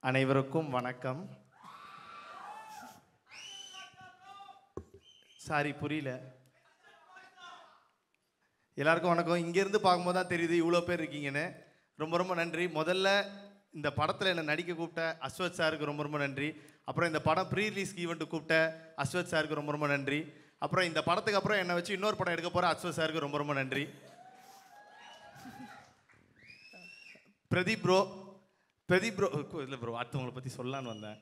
அனைவருக்கும் வணக்கம். சாரி புரியல. எல்லாருக்கும் வணக்கம். இங்கேருந்து பார்க்கும்போது தான் தெரியுது இவ்வளோ பேர் இருக்கீங்கன்னு. ரொம்ப ரொம்ப நன்றி. முதல்ல இந்த படத்தில் என்னை நடிக்க கூப்பிட்ட அஸ்வத் சாருக்கு ரொம்ப ரொம்ப நன்றி. அப்புறம் இந்த படம் ப்ரீ ரிலீஸ் ஈவெண்ட்டு கூப்பிட்ட அஸ்வத் சாருக்கு ரொம்ப ரொம்ப நன்றி. அப்புறம் இந்த படத்துக்கு அப்புறம் என்னை வச்சு இன்னொரு படம் எடுக்க போகிற அஸ்வத் சாருக்கு ரொம்ப ரொம்ப நன்றி. பிரதீப் ப்ரோ இல்லை ப்ரோ, அடுத்தவங்களை பற்றி சொல்லலான்னு வந்தேன்.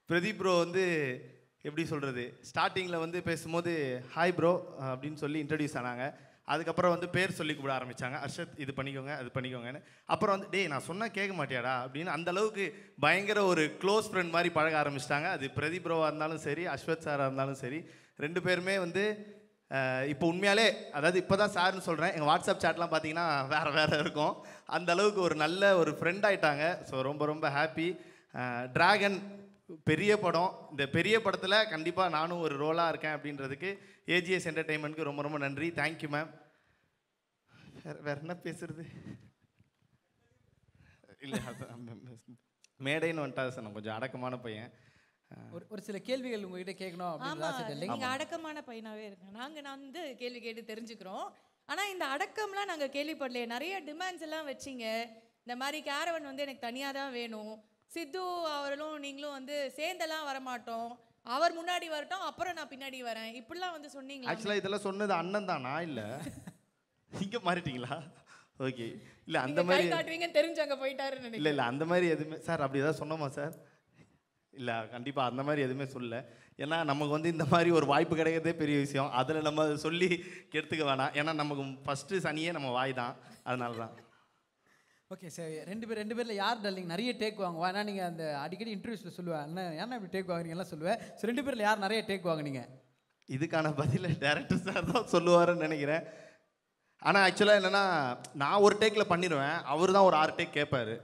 பிரதீப் ப்ரோ வந்து எப்படி சொல்கிறது, ஸ்டார்டிங்கில் வந்து பேசும்போது ஹாய் ப்ரோ அப்படின்னு சொல்லி இன்ட்ரடியூஸ் ஆனாங்க. அதுக்கப்புறம் வந்து பேர் சொல்லி கூப்பிட ஆரம்பித்தாங்க. அர்ஷத் இது பண்ணிக்கோங்க அது பண்ணிக்கோங்கன்னு. அப்புறம் வந்து டேய் நான் சொன்னால் கேட்க மாட்டியாடா அப்படின்னு அந்தளவுக்கு பயங்கர ஒரு க்ளோஸ் ஃப்ரெண்ட் மாதிரி பழக ஆரம்பிச்சிட்டாங்க. அது பிரதீப் ப்ரோவாக இருந்தாலும் சரி, அஸ்வத் சாராக இருந்தாலும் சரி, ரெண்டு பேருமே வந்து இப்போ உண்மையாலே, அதாவது இப்போ தான் சார்னு சொல்கிறேன், எங்கள் வாட்ஸ்அப் சேட்லாம் பார்த்தீங்கன்னா வேறு இருக்கும். அந்த அளவுக்கு ஒரு நல்ல ஒரு ஃப்ரெண்ட் ஆகிட்டாங்க. ஸோ ரொம்ப ரொம்ப ஹாப்பி. டிராகன் பெரிய படம். இந்த பெரிய படத்தில் கண்டிப்பாக நானும் ஒரு ரோலாக இருக்கேன் அப்படின்றதுக்கு ஏஜிஎஸ் என்டர்டெயின்மெண்ட்க்கு ரொம்ப ரொம்ப நன்றி. Thank you ma'am. வேறு என்ன பேசுறது இல்லை, மேடைன்னு வந்துட்டா சார், நான் கொஞ்சம் அடக்கமான பையன். ஒரு சில கேள்விகள் உங்ககிட்ட கேட்கணும் அப்படின்னு. நீங்க அடக்கமான பையனாவே இருக்கேன். நான் வந்து கேள்வி கேட்டு தெரிஞ்சுக்கிறோம். ஆனா இந்த அடக்கம்லாம் நாங்க கேள்விப்படலையே. நிறைய டிமாண்ட்ஸ் எல்லாம் வச்சிங்க. இந்த மாதிரி கேரவன் வந்து எனக்கு தனியா தான் வேணும், சித்து அவர்களும் நீங்களும் வந்து சேர்ந்தெல்லாம் வரமாட்டோம், அவர் முன்னாடி வரட்டும் அப்புறம் நான் பின்னாடி வரேன், இப்படிலாம் வந்து சொன்னீங்க. ஆக்சுவலா இதெல்லாம் சொன்னது அண்ணன் தானா இல்லை இங்க மாறிட்டீங்களா? ஓகே. இல்லை அந்த மாதிரி காட்டுவீங்கன்னு தெரிஞ்சு அங்கே போயிட்டாருன்னு நினைக்கிறேன். இல்லை அந்த மாதிரி எதுவுமே சார் அப்படி ஏதாவது சொன்னோமா சார்? இல்லை கண்டிப்பாக அந்த மாதிரி எதுவுமே சொல்லலை. ஏன்னா நமக்கு வந்து இந்த மாதிரி ஒரு வாய்ப்பு கிடைக்கிறதே பெரிய விஷயம். அதில் நம்ம சொல்லி கெடுத்துக்க வேணாம். ஏன்னா நமக்கு ஃபஸ்ட்டு சனியே நம்ம வாய் தான், அதனால தான். ஓகே சார், ரெண்டு பேரில் யார் டல்லிங் நிறைய டேக் வாங்குவா? ஏன்னா நீங்கள் அந்த அடிக்கடி இன்டர்வியூஸில் சொல்லுவேன், அண்ணன் ஏன்னா இப்படி டேக் வாங்குறீங்கலாம் சொல்லுவேன். ஸோ ரெண்டு பேரில் யார் நிறைய டேக் வாங்குனீங்க? இதுக்கான பதில் டேரக்டர் சார் தான் சொல்லுவாருன்னு நினைக்கிறேன். ஆனால் ஆக்சுவலாக என்னென்னா, நான் ஒரு டேக்கில் பண்ணிடுவேன், அவர் தான் ஒரு 6 டேக் கேட்பார்.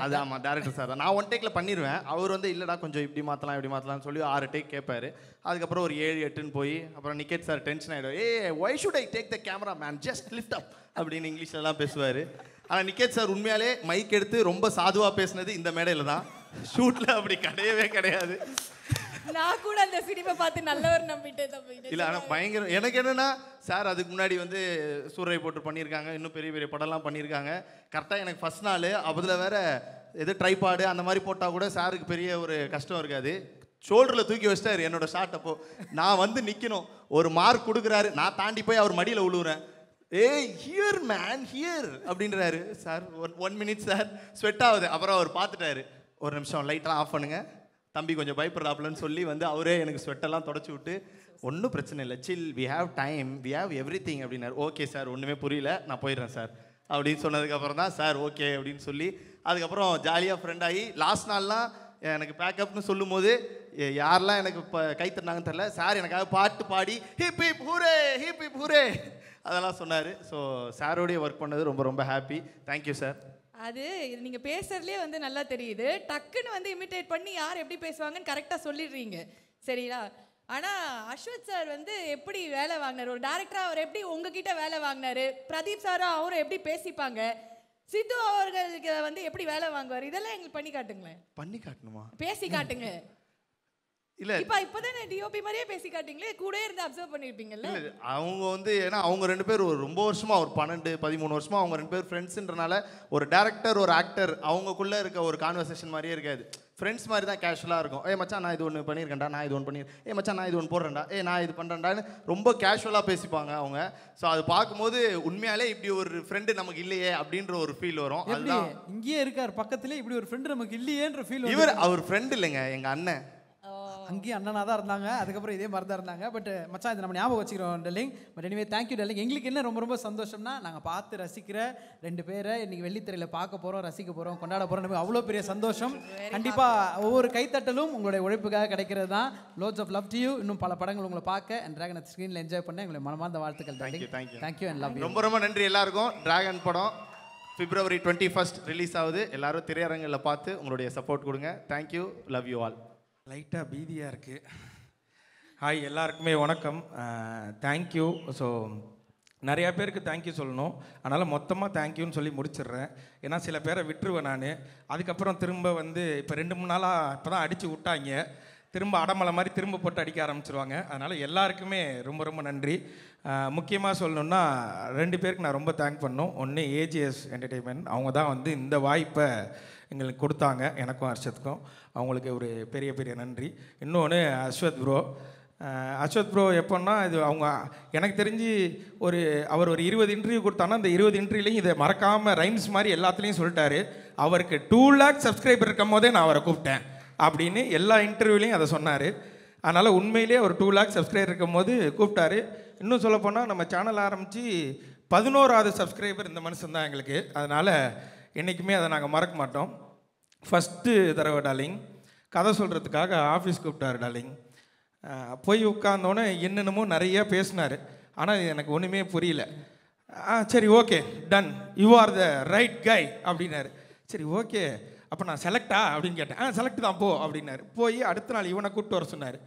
அது ஆமாம், டேரக்டர் சார் தான். நான் 1 டேக்கில் பண்ணிடுவேன், அவர் வந்து இல்லைடா கொஞ்சம் இப்படி மாற்றலாம் இப்படி மாற்றலாம்னு சொல்லி 6 டேக் கேட்பார். அதுக்கப்புறம் ஒரு 7 8ன்னு போய் அப்புறம் நிக்கேட் சார் டென்ஷன் ஆகிடும். Why should I take the camera man, just lift up அப்படின்னு இங்கிலீஷ்லலாம் பேசுவார். ஆனால் நிக்கேட் சார் உண்மையாலே மைக் எடுத்து ரொம்ப சாதுவாக பேசுனது இந்த மேடையில் தான். ஷூட்டில் அப்படி கிடையவே கிடையாது. நான் கூட அந்த சினிமா பார்த்து நல்லவர் நம்பிட்டேன். இல்லை ஆனால் பயங்கர எனக்கு என்னென்னா, சார் அதுக்கு முன்னாடி வந்து சூறை போட்டு பண்ணியிருக்காங்க, இன்னும் பெரிய பெரிய படம்லாம் பண்ணியிருக்காங்க. கரெக்டாக எனக்கு ஃபஸ்ட் நாள் அதில் வேறு எது ட்ரைபாடு அந்த மாதிரி போட்டால் கூட சாருக்கு பெரிய ஒரு கஷ்டம் இருக்காது. ஷோல்டரில் தூக்கி வச்சிட்டாரு என்னோட ஷாட். அப்போ நான் வந்து நிற்கணும், ஒரு மார்க் கொடுக்குறாரு, நான் தாண்டி போய் அவர் மடியில் விழுவுறேன். ஏய் ஹியர் மேன் ஹியர் அப்படின்றாரு. சார் 1 மினிட் சார், ஸ்வெட் ஆகுது. அப்புறம் அவர் பார்த்துட்டாரு, ஒரு நிமிஷம் லைட்டெல்லாம் ஆஃப் பண்ணுங்க தம்பி கொஞ்சம் பயப்படுறாப்புலன்னு சொல்லி வந்து அவரே எனக்கு ஸ்வெட்டெல்லாம் தொடச்சி விட்டு, ஒன்றும் பிரச்சனை இல்லை chill, we have time, we have everything அப்படின்னாரு. ஓகே சார், ஒன்றுமே புரியல, நான் போயிடுறேன் சார் அப்படின்னு சொன்னதுக்கப்புறம் தான் சார் ஓகே அப்படின்னு சொல்லி அதுக்கப்புறம் ஜாலியாக ஃப்ரெண்ட் ஆகி லாஸ்ட் நாள்லாம் எனக்கு பேக்கப்னு சொல்லும் போது யாரெல்லாம் எனக்கு இப்போ கை தட்டினாங்கன்னு தெரியல, சார் எனக்காக பாட்டு பாடி hip hip hooray hip hip hooray அதெல்லாம் சொன்னார். ஸோ சாரோடைய ஒர்க் பண்ணது ரொம்ப ரொம்ப ஹாப்பி. Thank you sir. அது நீங்க பேசுறதுலேயே வந்து நல்லா தெரியுது. டக்குன்னு வந்து இமிட்டேட் பண்ணி யார் எப்படி பேசுவாங்கன்னு கரெக்டாக சொல்லிடுறீங்க, சரிங்களா? ஆனால் அஸ்வத் சார் வந்து எப்படி வேலை வாங்கினார், ஒரு டேரக்டராக அவர் எப்படி உங்ககிட்ட வேலை வாங்கினாரு, பிரதீப் சாரும் அவரும் எப்படி பேசிப்பாங்க, சித்து அவர்களுக்கு வந்து எப்படி வேலை வாங்குவார், இதெல்லாம் எங்களுக்கு பண்ணி காட்டுங்களேன். பண்ணி காட்டணுமா? பேசி காட்டுங்க. இல்லை இப்போதானே டிஓபி மாதிரியே பேசி காட்டிங்களே, கூட இருந்து அப்சர்வ் பண்ணியிருப்பீங்கல்ல. அவங்க வந்து ஏன்னா அவங்க 2 பேர் ஒரு ரொம்ப வருஷமாக, ஒரு 12 13 வருஷமாக அவங்க 2 பேர் ஃப்ரெண்ட்ஸுன்றனால ஒரு டேரக்டர் ஒரு ஆக்டர் அவங்கக்குள்ளே இருக்க ஒரு கான்வர்சேஷன் மாதிரியே இருக்காது. ஃப்ரெண்ட்ஸ் மாதிரி தான் கேஷுவலாக இருக்கும். மச்சான் நான் இது ஒன்று பண்ணியிருக்கேன்டா, நான் இது ஒன்று பண்ணியிருக்கேன், மச்சான் நான் இது ஒன்று போடுறேன்டா, நான் இது பண்ணுறேன்டான்னு ரொம்ப கேஷுவலாக பேசிப்பாங்க அவங்க. ஸோ அது பார்க்கும்போது உண்மையாலே இப்படி ஒரு ஃப்ரெண்டு நமக்கு இல்லையே அப்படின்ற ஒரு ஃபீல் வரும். அதுதான் இங்கேயே இருக்கார் பக்கத்துலேயே, இப்படி ஒரு ஃப்ரெண்டு நமக்கு இல்லையேன்ற ஃபீல். இவர் அவர் ஃப்ரெண்டு இல்லைங்க, எங்கள் அண்ணன். அங்கேயும் அண்ணனாக தான் இருந்தாங்க, அதுக்கப்புறம் இதே மாதிரி தான் இருந்தாங்க. பட் மச்சான் இதை நம்ம ஞாபகம் வச்சுக்கிறோம் telling. But anyway thank you telling. எங்களுக்கு என்ன ரொம்ப ரொம்ப சந்தோஷம்னா, நாங்கள் பார்த்து ரசிக்கிற 2 பேரை இன்றைக்கி வெள்ளித்திரையில் பார்க்க போகிறோம், ரசிக்க போகிறோம், கொண்டாட போகிறோம். அவ்வளோ பெரிய சந்தோஷம். கண்டிப்பாக ஒவ்வொரு கைத்தட்டலும் உங்களுடைய உழைப்புக்காக கிடைக்கிறது தான். Lots of love to you. இன்னும் பல படங்கள் உங்களை பார்க்க அண்ட் டிராகன் ஸ்க்ரீனில் என்ஜாய் பண்ண எங்களை மனமார்ந்த வாழ்த்துக்கள். Thank you and love you. ரொம்ப ரொம்ப நன்றி எல்லாருக்கும். டிராகன் படம் February 21 ரிலீஸ் ஆகுது. எல்லாரும் திரையரங்கில் பார்த்து உங்களுடைய சப்போர்ட் கொடுங்க. Thank you, love you all. லைட்டாக பீதியாக இருக்குது. ஹாய் எல்லாருக்குமே வணக்கம், தேங்க்யூ. ஸோ நிறையா பேருக்கு தேங்க்யூ சொல்லணும். அதனால் மொத்தமாக தேங்க்யூன்னு சொல்லி முடிச்சிடுறேன். ஏன்னா சில பேரை விட்டுருவேன் நான். அதுக்கப்புறம் திரும்ப வந்து இப்போ 2-3 நாளாக இப்போ தான் அடித்து விட்டாங்க. திரும்ப அடமலை மாதிரி திரும்ப போட்டு அடிக்க ஆரம்பிச்சிருவாங்க. அதனால் எல்லாருக்குமே ரொம்ப ரொம்ப நன்றி. முக்கியமாக சொல்லணுன்னா 2 பேருக்கு நான் ரொம்ப தேங்க் பண்ணணும். ஒன்று ஏஜிஎஸ் என்டர்டெயின்மெண்ட், அவங்க தான் வந்து இந்த வாய்ப்பை எங்களுக்கு கொடுத்தாங்க, எனக்கும் ஹர்ஷத்துக்கும். அவங்களுக்கு ஒரு பெரிய பெரிய நன்றி. இன்னொன்று அஸ்வத் ப்ரோ. அஸ்வத் ப்ரோ எப்போன்னா இது அவங்க எனக்கு தெரிஞ்சு அவர் ஒரு 20 இன்டர்வியூ கொடுத்தாங்கன்னா அந்த 20 இன்டர்வியூலையும் இதை மறக்காமல் ரைம்ஸ் மாதிரி எல்லாத்துலேயும் சொல்லிட்டாரு. அவருக்கு 2 lakh சப்ஸ்கிரைபர் இருக்கும் போதே நான் அவரை கூப்பிட்டேன் அப்படின்னு எல்லா இன்டர்வியூலையும் அதை சொன்னார். அதனால் உண்மையிலே ஒரு 2 lakh சப்ஸ்கிரைபர் இருக்கும் போது கூப்பிட்டாரு. இன்னும் சொல்லப்போனால் நம்ம சேனல் ஆரம்பித்து 11வது சப்ஸ்கிரைபர் இந்த மனுஷன் தான் எங்களுக்கு. அதனால் என்றைக்குமே அதை நாங்கள் மறக்க மாட்டோம். ஃபஸ்ட்டு தடவை டார்லிங் கதை சொல்கிறதுக்காக ஆஃபீஸ் கூப்பிட்டாரு டார்லிங். போய் உட்கார்ந்தோன்னே என்னென்னமோ நிறையா பேசினார். ஆனால் எனக்கு ஒன்றுமே புரியல. சரி okay done, you are the right guy அப்படின்னாரு. சரி ஓகே அப்போ நான் செலக்டா அப்படின்னு கேட்டேன். செலக்ட் தான் போ அப்படின்னாரு. போய் அடுத்த நாள் இவனை கூப்பிட்டு வர சொன்னார்.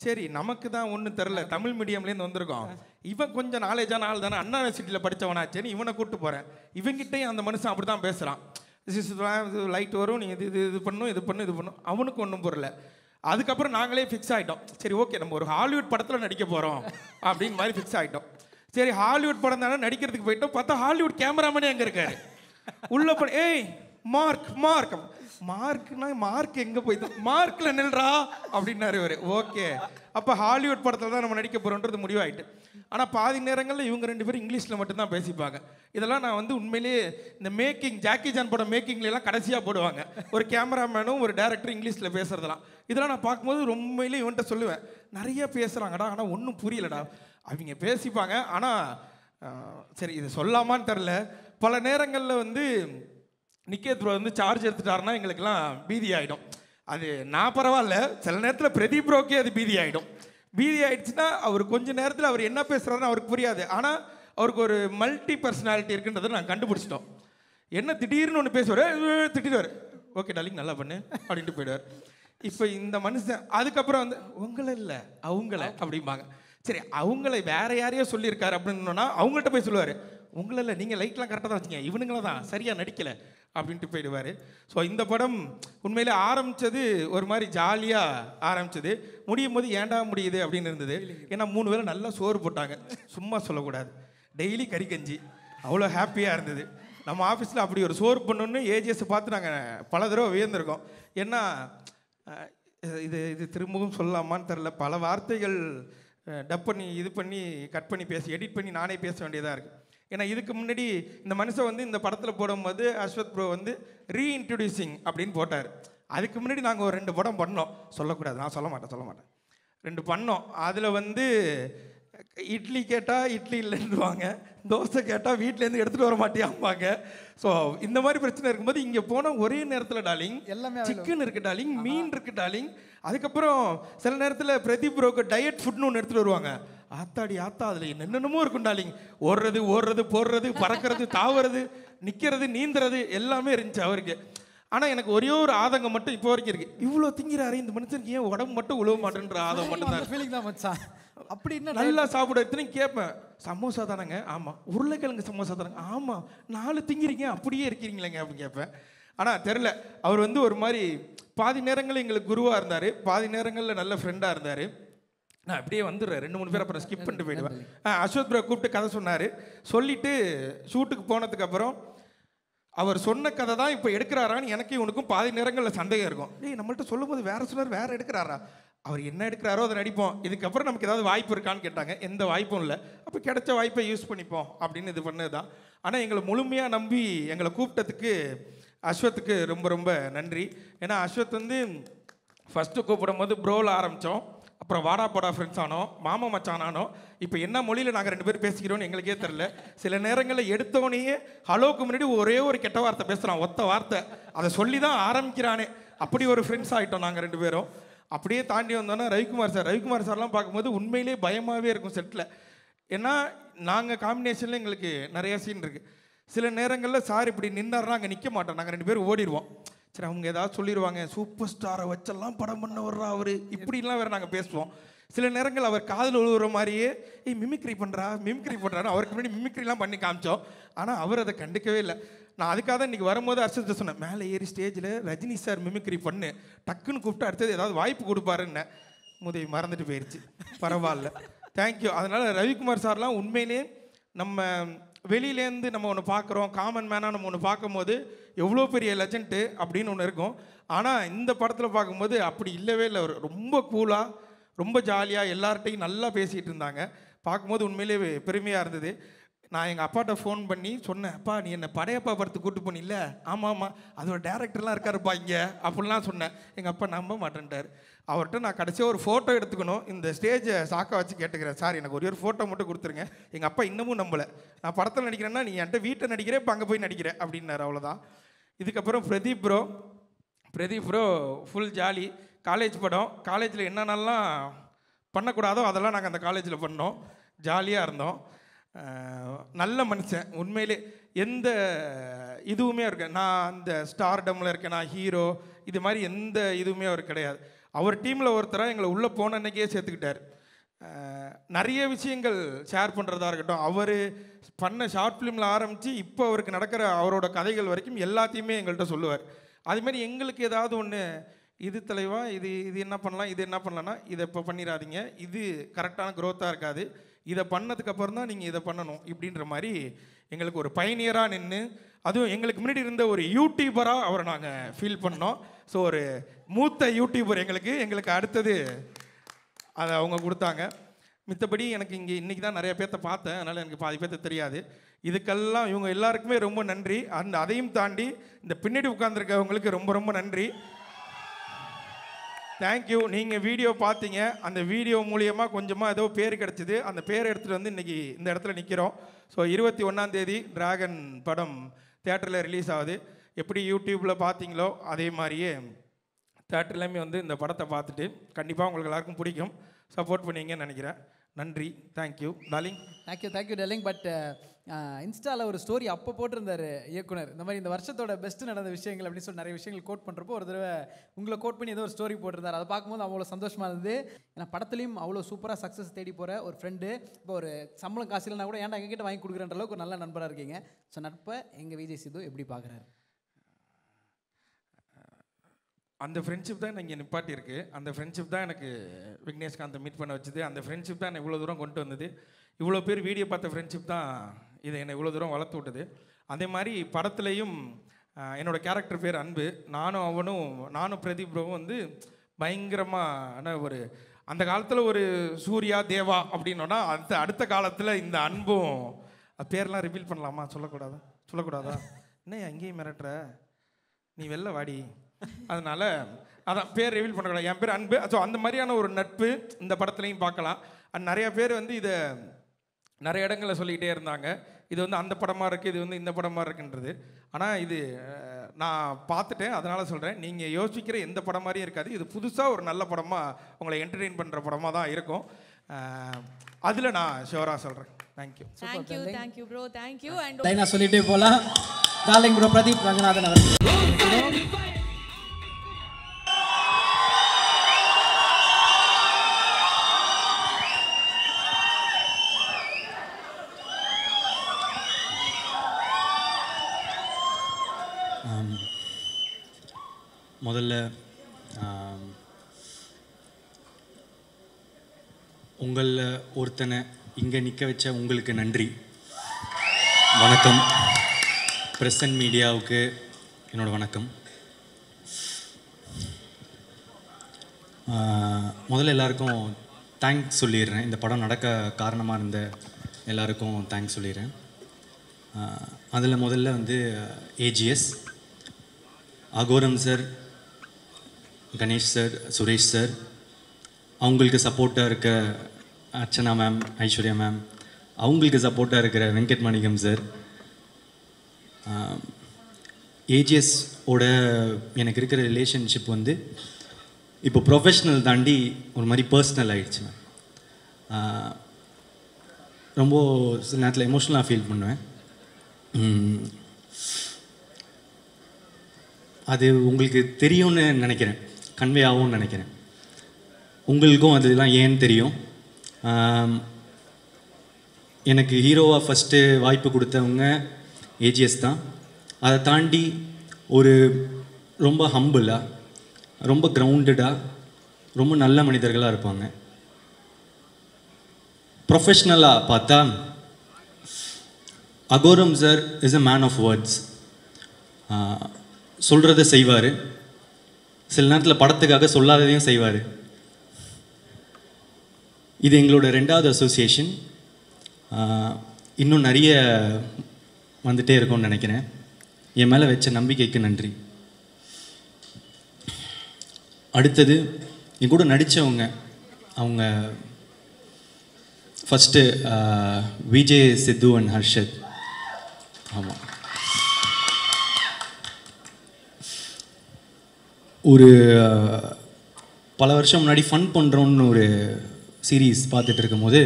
சரி நமக்கு தான் ஒன்றும் தெரில, தமிழ் மீடியம்லேருந்து வந்திருக்கோம், இவன் கொஞ்சம் நாலேஜான ஆள் தானே, அண்ணா யூனிவர்சிட்டியில் படித்தவனாச்சேன்னு இவனை கூப்பிட்டு போகிறேன். இவங்கிட்டையும் அந்த மனுஷன் அப்படி தான் பேசுகிறான். லைட் வரும், நீங்கள் இது பண்ணும். அவனுக்கு ஒன்றும் புரியல. அதுக்கப்புறம் நாங்களே ஃபிக்ஸ் ஆகிட்டோம். சரி ஓகே நம்ம ஒரு ஹாலிவுட் படத்தில் நடிக்க போகிறோம் அப்படின்னு மாதிரி ஃபிக்ஸ் ஆகிட்டோம். சரி ஹாலிவுட் படம் தானே நடிக்கிறதுக்கு போயிட்டோம். பார்த்தா ஹாலிவுட் கேமராமேனே அங்கே இருக்காரு. உள்ளே போய் ஏய் மார்க்னா மார்க் எங்கே போயிட்டு மார்க்கில் நில்றா அப்படின்னாரு இவர். ஓகே அப்போ ஹாலிவுட் படத்தில் தான் நம்ம நடிக்க போகிறோன்றது முடிவாயிட்டு. ஆனால் பாதி நேரங்களில் இவங்க 2 பேரும் இங்கிலீஷில் மட்டும்தான் பேசிப்பாங்க. இதெல்லாம் நான் வந்து உண்மையிலேயே இந்த ஜாக்கி ஜான் படம் மேக்கிங்லாம் கடைசியாக போடுவாங்க. ஒரு கேமராமேனும் ஒரு டேரக்டரும் இங்கிலீஷில் பேசுகிறதெல்லாம். இதெல்லாம் நான் பார்க்கும்போது உண்மையிலே இவன்கிட்ட சொல்லுவேன், நிறைய பேசுகிறாங்கடா ஆனால் ஒன்றும் புரியலடா. அவங்க பேசிப்பாங்க. ஆனால் சரி இது சொல்லாமான்னு தெரில. பல நேரங்களில் வந்து நிக்கேத் ப்ரோ வந்து சார்ஜ் எடுத்துட்டாருன்னா எங்களுக்கெல்லாம் பீதி ஆகிடும். அது நான் பரவாயில்ல, சில நேரத்தில் பிரதீப் ப்ரோக்கே அது பீதி ஆகிடும். பீதி ஆகிடுச்சுன்னா அவர் கொஞ்ச நேரத்தில் அவர் என்ன பேசுகிறாருன்னு அவருக்கு புரியாது. ஆனால் அவருக்கு ஒரு மல்டி பர்சனாலிட்டி இருக்குன்றதை நாங்கள் கண்டுபிடிச்சிட்டோம். என்ன திடீர்னு ஒன்று பேசுவார், திட்டிடுவார், ஓகே டார்லிங் நல்லா பண்ணு அப்படின்ட்டு போயிடுவார். இப்போ இந்த மனுஷன் அதுக்கப்புறம் வந்து உங்களை இல்லை அவங்கள அப்படிம்பாங்க. சரி அவங்கள வேற யாரையோ சொல்லியிருக்காரு அப்படின்னா அவங்கள்ட்ட போய் சொல்லுவார், உங்களை இல்லை நீங்கள் லைட்லாம் கரெக்டாக தான் வச்சுங்க, இவனுங்கள தான் சரியாக நடிக்கலை அப்படின்ட்டு போயிடுவார். ஸோ இந்த படம் உண்மையிலே ஆரம்பித்தது ஒரு மாதிரி ஜாலியாக ஆரம்பித்தது. முடியும் போது ஏண்டா முடியுது அப்படின்னு இருந்தது. ஏன்னா 3 வேளை நல்லா சோறு போட்டாங்க, சும்மா சொல்லக்கூடாது, டெய்லி கறி கஞ்சி, அவ்வளோ ஹாப்பியாக இருந்தது. நம்ம ஆஃபீஸில் அப்படி ஒரு சோறு பண்ணணுன்னு ஏஜிஎஸை பார்த்து நாங்கள் பல தடவை வியந்திருக்கோம். ஏன்னா இது திரும்பவும் சொல்லலாமான்னு தெரில, பல வார்த்தைகள் டப் பண்ணி இது பண்ணி கட் பண்ணி பேசி எடிட் பண்ணி நானே பேச வேண்டியதாக இருக்குது. ஏன்னா இதுக்கு முன்னாடி இந்த மனுஷன் வந்து இந்த படத்தில் போடும்போது அஸ்வத் ப்ரோ வந்து ரீஇன்ட்ரடியூசிங் அப்படின்னு போட்டார். அதுக்கு முன்னாடி நாங்கள் ஒரு 2 படம் பண்ணோம், சொல்லக்கூடாது, நான் சொல்ல மாட்டேன் 2 பண்ணோம். அதில் வந்து இட்லி கேட்டால் இட்லி இல்லைன்னுவாங்க, தோசை கேட்டால் வீட்டிலேருந்து எடுத்துகிட்டு வர மாட்டியாம்பாங்க. ஸோ இந்த மாதிரி பிரச்சனை இருக்கும்போது இங்கே போனால் ஒரே நேரத்தில் டார்லிங் எல்லாமே சிக்கன் இருக்குது டார்லிங், மீன் இருக்குது டார்லிங். அதுக்கப்புறம் சில நேரத்தில் பிரதீப் ப்ரோக்கு டயட் ஃபுட்னு ஒன்று எடுத்துகிட்டு வருவாங்க. ஆத்தா அதில் என்னென்னமோ இருக்கும் டார்லிங், ஓடுறது போடுறது பறக்கிறது தாவுறது நிற்கிறது நீந்துறது எல்லாமே இருந்துச்சு அவருக்கு. ஆனால் எனக்கு ஒரே ஒரு ஆதங்கம் மட்டும் இப்போ வரைக்கும் இருக்குது, இவ்வளோ திங்கிறாரு இந்த மனுஷனுக்கு ஏன் உடம்பு மட்டும் உழவ மாட்டேன்ற ஆதங்கம் மட்டும் தான். ஃபீலிங் தான் மச்சான். அப்படி என்ன நல்லா சாப்பிட எடுத்துன்னு கேட்பேன், சமோசா தானேங்க, ஆமாம். உருளைக்கிழங்கு சமோசா தானேங்க, ஆமாம். 4 திங்கிறீங்க அப்படியே இருக்கிறீங்களேங்க அப்படின்னு கேட்பேன். ஆனால் தெரில, அவர் வந்து ஒரு மாதிரி பாதி நேரங்களில் எங்களுக்கு குருவாக இருந்தார், பாதி நேரங்களில் நல்ல ஃப்ரெண்டாக இருந்தார். நான் அப்படியே வந்துடுறேன், 2-3 பேர் அப்புறம் ஸ்கிப் பண்ணிட்டு போயிடுவேன். அஸ்வத் ப்ரோ கூப்பிட்டு கதை சொன்னார். சொல்லிவிட்டு ஷூட்டுக்கு போனதுக்கப்புறம் அவர் சொன்ன கதை தான் இப்போ எடுக்கிறாரான்னு எனக்கு இவனுக்கும் பாதி நேரங்களில் சந்தேகம் இருக்கும். நம்மள்ட்ட சொல்லும் போது வேறு சொன்னார், வேறு எடுக்கிறாரா, அவர் என்ன எடுக்கிறாரோ அதை நடிப்போம், இதுக்கப்புறம் நமக்கு ஏதாவது வாய்ப்பு இருக்கான்னு கேட்டாங்க. எந்த வாய்ப்பும் இல்லை. அப்போ கிடைச்ச வாய்ப்பை யூஸ் பண்ணிப்போம் அப்படின்னு இது பண்ணது தான். ஆனால் எங்களை முழுமையாக நம்பி எங்களை கூப்பிட்டதுக்கு அஸ்வத்துக்கு ரொம்ப ரொம்ப நன்றி. ஏன்னா அஸ்வத் வந்து ஃபஸ்ட்டு கூப்பிடும் போது ப்ரோவில் ஆரம்பித்தோம், அப்புறம் வாடா போடா ஃப்ரெண்ட்ஸ் ஆனோம், மாமா மச்சான் ஆனோம். இப்போ என்ன மொழியில் நாங்கள் 2 பேர் பேசிக்கிறோன்னு எங்களுக்கே தெரில. சில நேரங்களில் எடுத்தவனையே ஹலோக்கு முன்னாடி ஒரே ஒரு கெட்ட வார்த்தை பேசுகிறான், ஒத்த வார்த்தை, அதை சொல்லி தான் ஆரம்பிக்கிறானே. அப்படி ஒரு ஃப்ரெண்ட்ஸ் ஆகிட்டோம் நாங்கள் 2 பேரும். அப்படியே தாண்டி வந்தோன்னா ரவிக்குமார் சார்லாம் பார்க்கும்போது உண்மையிலே பயமாகவே இருக்கும் செட்டில். ஏன்னா நாங்கள் காம்பினேஷனில் எங்களுக்கு நிறையா சீன் இருக்குது. சில நேரங்களில் சார் இப்படி நின்னார்னா அங்கே நிற்க மாட்டோம், நாங்கள் 2 பேரும் ஓடிடுவோம். சரி அவங்க ஏதாவது சொல்லிடுவாங்க, சூப்பர் ஸ்டாரை வச்செல்லாம் படம் பண்ண வர்றா அவர், இப்படிலாம் வேறு நாங்கள் பேசுவோம். சில நேரங்கள் அவர் காதில் விழுவுற மாதிரியே மிமிக்ரி பண்ணுறான்னு அவருக்கு முன்னாடி மிமிக்ரிலாம் பண்ணி காமிச்சோம். ஆனால் அவர் அதை கண்டுக்கவே இல்லை. நான் அதுக்காக தான் இன்றைக்கி வரும்போது அர்ச்சத்தை சொன்னேன், மேலே ஏறி ஸ்டேஜில் ரஜினி சார் மிமிக்ரி பண்ணு, டக்குன்னு கூப்பிட்டு அடுத்தது ஏதாவது வாய்ப்பு கொடுப்பாருன்னு. முதவி மறந்துட்டு போயிடுச்சு, பரவாயில்ல, தேங்க்யூ. அதனால் ரவிக்குமார் சார்லாம் உண்மையிலே நம்ம வெளியிலேருந்து நம்ம ஒன்று பார்க்குறோம், காமன் மேனாக நம்ம ஒன்று பார்க்கும்போது எவ்வளோ பெரிய லெஜெண்ட்டு அப்படின்னு ஒன்று இருக்கும். ஆனால் இந்த படத்தில் பார்க்கும்போது அப்படி இல்லவே இல்லை. அவர் ரொம்ப கூலாக, ரொம்ப ஜாலியாக எல்லார்ட்டையும் நல்லா பேசிகிட்டு இருந்தாங்க. பார்க்கும்போது உண்மையிலே பெருமையாக இருந்தது. நான் எங்கள் அப்பாட்ட ஃபோன் பண்ணி சொன்னேன், அப்பா நீ என்னை படையப்பா படத்துக்கு கூப்பிட்டு போனில்ல, ஆமாம் அதோட டேரக்டர்லாம் இருக்காருப்பா இங்கே அப்படிலாம் சொன்னேன். எங்கள் அப்பா நம்ப மாட்டேன்ட்டார். அவர்கிட்ட நான் கடைசியாக ஒரு ஃபோட்டோ எடுத்துக்கணும், இந்த ஸ்டேஜை சாக்கா வச்சு கேட்டுக்கிறேன், சார் எனக்கு ஒரு ஃபோட்டோ மட்டும் கொடுத்துருங்க. எங்கள் அப்பா இன்னமும் நம்பலை. நான் படத்தில் நடிக்கிறேன்னா நீ என்கிட்ட வீட்டை நடிக்கிறேன், இப்போ அங்கே போய் நடிக்கிறேன் அப்படின்னாரு. அவ்வளோதான். இதுக்கப்புறம் Pradeep bro full jolly. College படம், காலேஜில் என்னென்னலாம் பண்ணக்கூடாதோ அதெல்லாம் நாங்கள் அந்த காலேஜில் பண்ணோம், ஜாலியாக இருந்தோம். நல்ல மனுஷன் உண்மையிலே. எந்த இதுவுமே இருக்கு, நான் அந்த ஸ்டார்டமில் இருக்கேன், நான் ஹீரோ, இது மாதிரி எந்த இதுவுமே அவர் கிடையாது. அவர் டீமில் ஒருத்தராக எங்களை உள்ளே போன அன்றைக்கே சேர்த்துக்கிட்டார். நிறைய விஷயங்கள் ஷேர் பண்ணுறதா இருக்கட்டும், அவர் பண்ண ஷார்ட் ஃபிலிமில் ஆரம்பித்து இப்போ அவருக்கு நடக்கிற அவரோட கதைகள் வரைக்கும் எல்லாத்தையுமே எங்கள்கிட்ட சொல்லுவார். அதுமாதிரி எங்களுக்கு ஏதாவது ஒன்று, இது தலைவா, இது என்ன பண்ணலாம், இது என்ன பண்ணலான்னா இதை இப்போ பண்ணிடாதீங்க, இது கரெக்டான க்ரோத்தாக இருக்காது, இதை பண்ணதுக்கப்புறம் தான் நீங்கள் இதை பண்ணணும் இப்படின்ற மாதிரி எங்களுக்கு ஒரு பயனியராக நின்று, அதுவும் எங்களுக்கு முன்னாடி இருந்த ஒரு யூடியூபராக அவரை நாங்கள் ஃபீல் பண்ணோம். ஸோ ஒரு மூத்த யூடியூபர் எங்களுக்கு அடுத்தது அதை அவங்க கொடுத்தாங்க. மித்தபடி எனக்கு இங்கே இன்றைக்கி தான் நிறைய பேர்த்த பார்த்தேன், அதனால் எனக்கு பாதி பேர்த்த தெரியாது. இதுக்கெல்லாம் இவங்க எல்லாருக்குமே ரொம்ப நன்றி. அதையும் தாண்டி இந்த பின்னாடி உட்காந்துருக்கவங்களுக்கு ரொம்ப ரொம்ப நன்றி, தேங்க்யூ. நீங்கள் வீடியோ பார்த்தீங்க, அந்த வீடியோ மூலியமாக கொஞ்சமாக ஏதோ பேர் கிடச்சிது, அந்த பேர் எடுத்துகிட்டு வந்து இன்றைக்கி இந்த இடத்துல நிற்கிறோம். ஸோ 21ஆம் தேதி டிராகன் படம் தியேட்டரில் ரிலீஸ் ஆகுது. எப்படி யூடியூப்பில் பார்த்தீங்களோ அதே மாதிரியே தியேட்டர்லேயுமே வந்து இந்த படத்தை பார்த்துட்டு கண்டிப்பாக உங்களுக்கு எல்லாருக்கும் பிடிக்கும், சப்போர்ட் பண்ணுவீங்கன்னு நினைக்கிறேன். நன்றி, thank you darling. Thank you darling. But இன்ஸ்டாவில் ஒரு ஸ்டோரி அப்போ போட்டிருந்தார் இயக்குனர், இந்த மாதிரி இந்த வருஷத்தோட பெஸ்ட்டு நடந்த விஷயங்கள் அப்படின்னு சொல்லி நிறைய விஷயங்கள் கோட் பண்ணுறப்போ ஒரு தடவை உங்களை கோட் பண்ணி ஏதோ ஒரு ஸ்டோரி போட்டிருந்தார். அதை பார்க்கும்போது அவ்வளோ சந்தோஷமாக இருந்தது. ஏன்னா படத்துலையும் அவ்வளோ சூப்பராக சக்ஸஸ் தேடி போகிற ஒரு ஃப்ரெண்டு, இப்போ ஒரு சம்பளம் காசு இல்லைனா கூட ஏன்டா எங்ககிட்ட வாங்கி கொடுக்குறன்ற அளவுக்கு ஒரு நல்ல நண்பராக இருக்கீங்க. ஸோ நட்பை எங்கள் விஜய் சித்து எப்படி பார்க்குறாரு? அந்த ஃப்ரெண்ட்ஷிப் தான் இங்கே நிப்பாட்டி இருக்குது. அந்த ஃப்ரெண்ட்ஷிப் தான் எனக்கு விக்னேஷ்காந்தை மீட் பண்ண வச்சுது. அந்த ஃப்ரெண்ட்ஷிப் தான் என்னை இவ்வளோ தூரம் கொண்டு வந்தது. இவ்வளோ பேர் வீடியோ பார்த்த ஃப்ரெண்ட்ஷிப் தான் இதை என்னை இவ்வளோ தூரம் வளர்த்து விட்டது. அதே மாதிரி படத்துலையும் என்னோடய கேரக்டர் பேர் அன்பு. நானும் பிரதீப் ப்ரோவும் வந்து பயங்கரமான ஒரு, அந்த காலத்தில் ஒரு சூர்யா தேவா அப்படின்னோன்னா அடுத்த காலத்தில் இந்த அன்பும், பேர்லாம் ரிவீல் பண்ணலாமா? சொல்லக்கூடாதா? என்ன எங்கேயும் மிரட்டுற, நீ வெளில வாடி. அதனால் அதான் பேர் ரிவீல் பண்ணக்கூடாது. என் பேர் அன்பு. ஸோ அந்த மாதிரியான ஒரு நட்பு இந்த படத்துலையும் பார்க்கலாம். நிறைய பேர் வந்து இதை நிறைய இடங்களில் சொல்லிக்கிட்டே இருந்தாங்க, இது வந்து அந்த படமாக இருக்குது, இது வந்து இந்த படமாக இருக்குன்றது. ஆனால் இது நான் பார்த்துட்டேன், அதனால் சொல்கிறேன், நீங்கள் யோசிக்கிற எந்த படம் மாதிரியும் இருக்காது. இது புதுசாக ஒரு நல்ல படமாக உங்களை என்டர்டெயின் பண்ணுற படமாக தான் இருக்கும். அதில் நான் ஷோராக சொல்கிறேன். Thank you bro, thank you. அண்ட் நான் சொல்லிட்டே போகலாம். டார்லிங் ப்ரோ பிரதீப் ரங்கநாதன் அவர்கள். முதல்ல உங்களில் ஒருத்தனை இங்கே நிற்க வச்ச உங்களுக்கு நன்றி, வணக்கம். ப்ரெஸ் அண்ட் மீடியாவுக்கு என்னோடய வணக்கம். முதல்ல எல்லாருக்கும் தேங்க்ஸ் சொல்லிடுறேன். இந்த படம் நடக்க காரணமாக இருந்த எல்லாருக்கும் தேங்க்ஸ் சொல்லிடுறேன். அதில் முதல்ல வந்து AGS, Agoram sir, Ganesh sir, Suresh sir, அவங்களுக்கு சப்போர்ட்டாக இருக்க அர்ச்சனா மேம், ஐஸ்வர்யா மேம், அவங்களுக்கு சப்போர்ட்டாக இருக்கிற வெங்கட் மணிகம் சார். ஏஜிஎஸோட எனக்கு இருக்கிற ரிலேஷன்ஷிப் வந்து இப்போ ப்ரொஃபஷ்னல் தாண்டி ஒரு மாதிரி பர்சனல் ஆகிடுச்சு மேம். ரொம்ப சில நேரத்தில் எமோஷ்னலாக ஃபீல் பண்ணுவேன். அது உங்களுக்கு தெரியும்னு நினைக்கிறேன், கன்வே ஆகும்னு நினைக்கிறேன். உங்களுக்கும் அதெல்லாம் ஏன்னு தெரியும். எனக்கு ஹீரோவாக ஃபஸ்ட்டு வாய்ப்பு கொடுத்தவங்க ஏஜிஎஸ் தான். அதை தாண்டி ஒரு ரொம்ப ஹம்பிளாக, ரொம்ப கிரவுண்டடாக, ரொம்ப நல்ல மனிதர்களாக இருப்பாங்க. ப்ரொஃபஷ்னலாக பார்த்தா Agoram sir is a man of words. சொல்கிறத செய்வார், சில நேரத்தில் படத்துக்காக சொல்லாததையும் செய்வார். இது எங்களோட 2வது அசோசியேஷன். இன்னும் நிறைய வந்துட்டே இருக்கும்னு நினைக்கிறேன். என் மேலே வச்ச நம்பிக்கைக்கு நன்றி. அடுத்தது என் கூட நடித்தவங்க, அவங்க ஃபஸ்ட்டு விஜய், சித்து அண்ட் ஹர்ஷத். ஆமாம், ஒரு பல வருஷம் முன்னாடி ஃபன் பண்ணுறோன்னு ஒரு சீரீஸ் பார்த்துட்டு இருக்கும்போது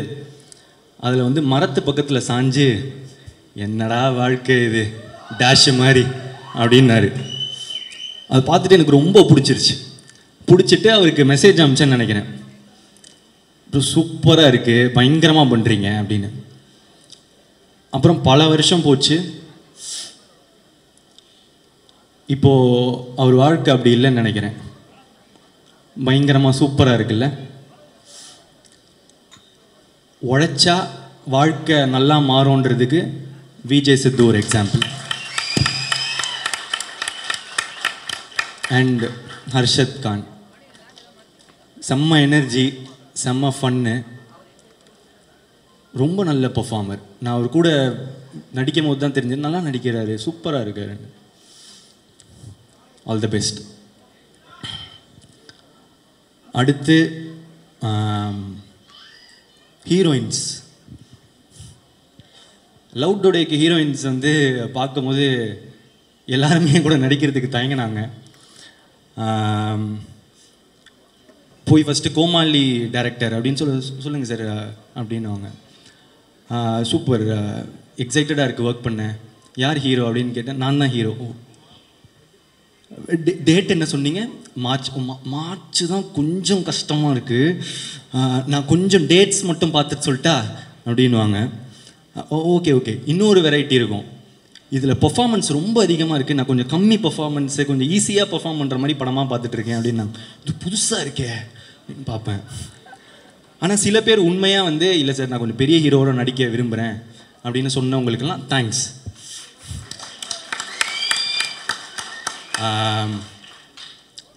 அதில் வந்து மரத்து பக்கத்தில் சாஞ்சு என்னடா வாழ்க்கை இது டேஷ் மாதிரி அப்படின்னாரு. அது பார்த்துட்டு எனக்கு ரொம்ப பிடிச்சிட்டு அவருக்கு மெசேஜ் அனுப்பிச்சேன்னு நினைக்கிறேன். சூப்பராக இருக்குது, பயங்கரமாக பண்ணுறீங்க அப்படின்னு. அப்புறம் பல வருஷம் போச்சு. இப்போது அவர் வாழ்க்கை அப்படி இல்லைன்னு நினைக்கிறேன். பயங்கரமாக சூப்பராக இருக்குல்ல. உழைச்சா வாழ்க்கை நல்லா மாறும்ன்றதுக்கு விஜய், சித்து ஒரு எக்ஸாம்பிள். அண்ட் ஹர்ஷத் கான் செம்ம எனர்ஜி, செம்ம ஃபன்னு, ரொம்ப நல்ல பர்ஃபார்மர். நான் அவர் கூட நடிக்கும் போது தான் தெரிஞ்சது, நல்லா நடிக்கிறாரு, சூப்பராக இருக்காரு. All the best. அடுத்து ஹீரோயின்ஸ். லவ் டுடேக்கு ஹீரோயின்ஸ் வந்து பார்க்கும்போது எல்லாருமே கூட நடிக்கிறதுக்கு தயங்கினாங்க. போய் ஃபஸ்ட்டு கோமாளி டைரக்டர் அப்படின்னு சொல்லுங்கள் சார் அப்படின்னுவாங்க. சூப்பர், எக்ஸைட்டடாக இருக்குது ஒர்க் பண்ணேன். யார் ஹீரோ அப்படின்னு கேட்டேன். நான் தான் ஹீரோ. டேட் என்ன சொன்னீங்க? மார்ச் தான் கொஞ்சம் கஷ்டமாக இருக்குது, நான் கொஞ்சம் டேட்ஸ் மட்டும் பார்த்துட்டு சொல்லிட்டா அப்படின்வாங்க. ஓகே, இன்னொரு வெரைட்டி இருக்கும். இதில் பெர்ஃபார்மன்ஸ் ரொம்ப அதிகமாக இருக்குது, நான் கொஞ்சம் கம்மி பெர்ஃபார்மன்ஸு, கொஞ்சம் ஈஸியாக பெர்ஃபார்ம் பண்ணுற மாதிரி படமாக பார்த்துட்ருக்கேன் அப்படின்னு. நான் இது புதுசாக இருக்கே அப்படின்னு பார்ப்பேன். ஆனால் சில பேர் உண்மையாக வந்து இல்லை சார் நான் கொஞ்சம் பெரிய ஹீரோவோட நடிக்க விரும்புகிறேன் அப்படின்னு சொன்னவங்களுக்கெல்லாம் தேங்க்ஸ்.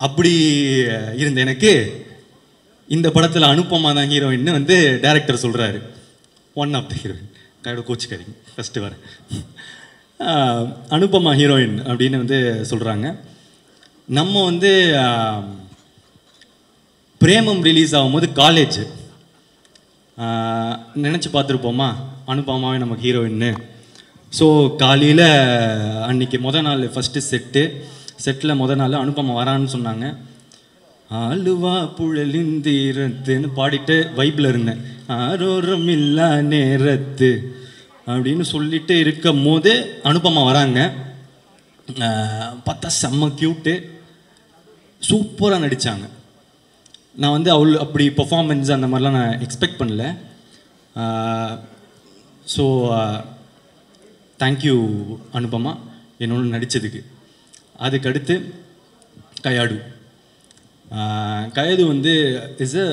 அப்படி இருந்த எனக்கு இந்த படத்தில் அனுப்பமா தான் ஹீரோயின்னு வந்து டைரக்டர் சொல்கிறாரு. ஒன் ஆஃப் த ஹீரோயின், கையோட கோச்சுக்காரிங்க, ஃபஸ்ட்டு வரேன். அனுப்பமா ஹீரோயின் அப்படின்னு வந்து சொல்கிறாங்க. நம்ம வந்து பிரேமம் ரிலீஸ் ஆகும்போது காலேஜ் நினச்சி பார்த்துருப்போமா அனுப்பமாவே நமக்கு ஹீரோயின்னு. ஸோ காலையில் அன்றைக்கி நாள் ஃபஸ்ட்டு செட்டில் நாள் அனுப்பமா வரான்னு சொன்னாங்க. ஆளுவா புழலிந்தீரத்துன்னு பாடிட்டு வைப்பில் இருந்தேன். ஆரோரம் இல்லா நேரத்து அப்படின்னு சொல்லிட்டு இருக்கும் போது அனுப்பமா வராங்க. பார்த்தா செம்ம க்யூட்டு, சூப்பராக நடித்தாங்க. நான் வந்து அப்படி பர்ஃபார்மன்ஸ் அந்த மாதிரிலாம் நான் எக்ஸ்பெக்ட் பண்ணல. ஸோ தேங்க்யூ அனுப்பமா என்னோட நடித்ததுக்கு. அதுக்கடுத்து கயது வந்து is a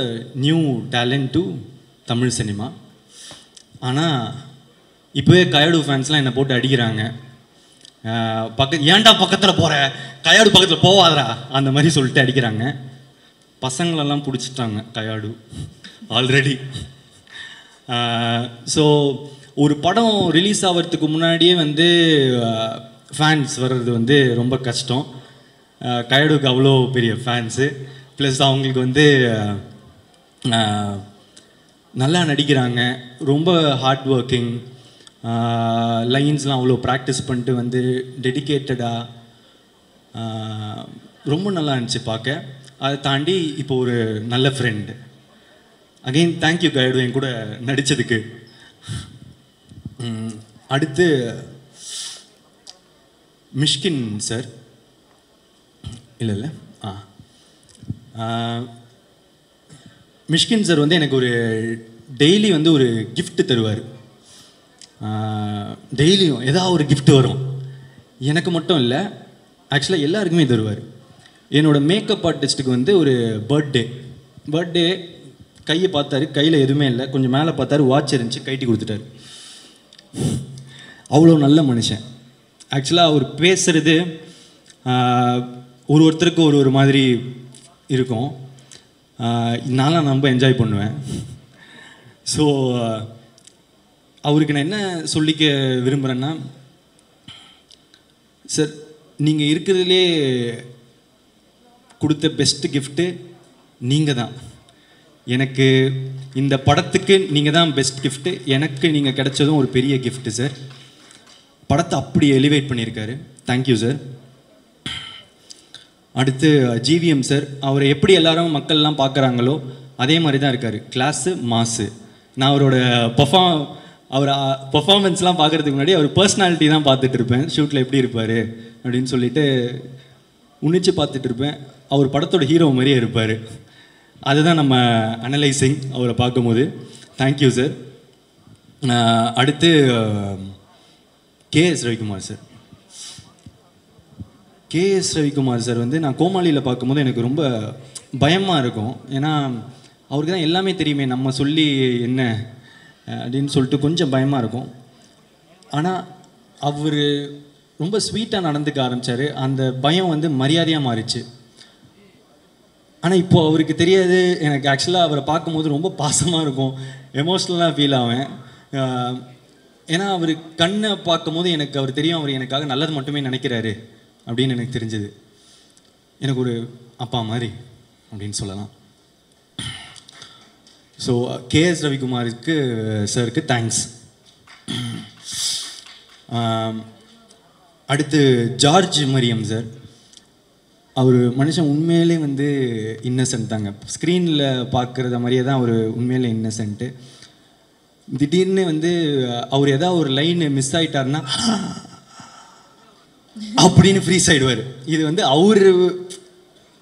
new talent to Tamil cinema. ஆனால் இப்போவே கயடு ஃபேன்ஸ்லாம் என்னை போட்டு அடிக்கிறாங்க. ஏன்டா பக்கத்தில் போகிற, கயாடு பக்கத்தில் போவாதரா அந்த மாதிரி சொல்லிட்டு அடிக்கிறாங்க. பசங்களெல்லாம் பிடிச்சிட்டாங்க கயாடு ஆல்ரெடி. ஸோ ஒரு படம் ரிலீஸ் ஆகிறதுக்கு முன்னாடியே வந்து ஃபேன்ஸ் வர்றது வந்து ரொம்ப கஷ்டம். கயடுக்கு அவ்வளோ பெரிய ஃபேன்ஸு, ப்ளஸ் அவங்களுக்கு வந்து நல்லா நடிக்கிறாங்க, ரொம்ப ஹார்ட் ஒர்க்கிங், லைன்ஸ்லாம் அவ்வளோ ப்ராக்டிஸ் பண்ணிட்டு வந்து டெடிக்கேட்டடாக ரொம்ப நல்லா இருந்துச்சு பார்க்க. அதை தாண்டி இப்போ ஒரு நல்ல ஃப்ரெண்டு. அகெயின் தேங்க்யூ கயடு என் கூட நடித்ததுக்கு. அடுத்து மிஷ்கின் சார். இல்லை இல்லை மிஷ்கின் சார் வந்து எனக்கு ஒரு டெய்லி வந்து ஒரு gift தருவார். டெய்லியும் ஏதாவது ஒரு gift வரும். எனக்கு மட்டும் இல்லை, ஆக்சுவலாக எல்லாருக்குமே தருவார். என்னோடய மேக்கப் ஆர்டிஸ்ட்டுக்கு வந்து ஒரு பர்த்டே கையை பார்த்தாரு, கையில் எதுவுமே இல்லை, கொஞ்சம் மேலே பார்த்தாரு, வாட்ச் இருந்துச்சு, கைட்டி கொடுத்துட்டாரு. அவ்வளோ நல்ல மனுஷன். ஆக்சுவலாக அவர் பேசுகிறது ஒருத்தருக்கு ஒரு மாதிரி இருக்கும். நான்லாம் ரொம்ப என்ஜாய் பண்ணுவேன். ஸோ அவருக்கு நான் என்ன சொல்லிக்க விரும்புகிறேன்னா, சார் நீங்கள் இருக்கிறதுலே கொடுத்த பெஸ்ட்டு கிஃப்ட்டு நீங்கள் தான். எனக்கு இந்த படத்துக்கு நீங்கள் தான் பெஸ்ட் கிஃப்ட்டு. எனக்கு நீங்கள் கிடைச்சதும் ஒரு பெரிய கிஃப்ட்டு சார். படத்தை அப்படி எலிவேட் பண்ணியிருக்காரு. Thank you sir. அடுத்து ஜிவிஎம் சார், அவரை எப்படி எல்லாரும் மக்கள்லாம் பார்க்குறாங்களோ அதே மாதிரி தான் இருக்கார். கிளாஸு மாசு. நான் அவரோட பர்ஃபார்மன்ஸ்லாம் பார்க்குறதுக்கு முன்னாடி அவர் பர்சனாலிட்டி தான் பார்த்துட்டு இருப்பேன். ஷூட்டில் எப்படி இருப்பார் அப்படின்னு சொல்லிட்டு உன்னிச்சு பார்த்துட்டு இருப்பேன். அவர் படத்தோட ஹீரோ மாதிரியே இருப்பார். அதுதான் நம்ம அனலைசிங் அவரை பார்க்கும்போது. Thank you sir. அடுத்து KS Ravikumar sir. KS Ravikumar sir வந்து நான் கோமாளியில் பார்க்கும்போது எனக்கு ரொம்ப பயமாக இருக்கும். ஏன்னா அவருக்கு தான் எல்லாமே தெரியுமே, நம்ம சொல்லி என்ன அப்படின்னு சொல்லிட்டு கொஞ்சம் பயமாக இருக்கும். ஆனால் அவர் ரொம்ப ஸ்வீட்டாக நடந்துக்க ஆரம்பித்தார். அந்த பயம் வந்து மரியாதையாக மாறிச்சு. ஆனால் இப்போது அவருக்கு தெரியாது. எனக்கு ஆக்சுவலாக அவரை பார்க்கும்போது ரொம்ப பாசமாக இருக்கும், எமோஷ்னலாக ஃபீல் ஆவேன். ஏன்னா அவர் கண்ணை பார்க்கும்போது எனக்கு அவர் தெரியும், அவர் எனக்காக நல்லது மட்டுமே நினைக்கிறாரு அப்படின்னு எனக்கு தெரிஞ்சது. எனக்கு ஒரு அப்பா மாதிரி அப்படின்னு சொல்லலாம். ஸோ கேஎஸ் ரவிக்குமாருக்கு சாருக்கு தேங்க்ஸ். அடுத்து ஜார்ஜ் மரியம் சார். அவர் மனுஷன் உண்மையிலே வந்து இன்னசென்ட் தாங்க. ஸ்க்ரீனில் பார்க்குறத மாதிரியே தான் அவர் உண்மையிலே இன்னசென்ட்டு. திடீர்னு வந்து அவர் ஏதாவது ஒரு லைன் மிஸ் ஆகிட்டாருன்னா அப்படின்னு ஃப்ரீஸ் ஆகிடுவார். இது வந்து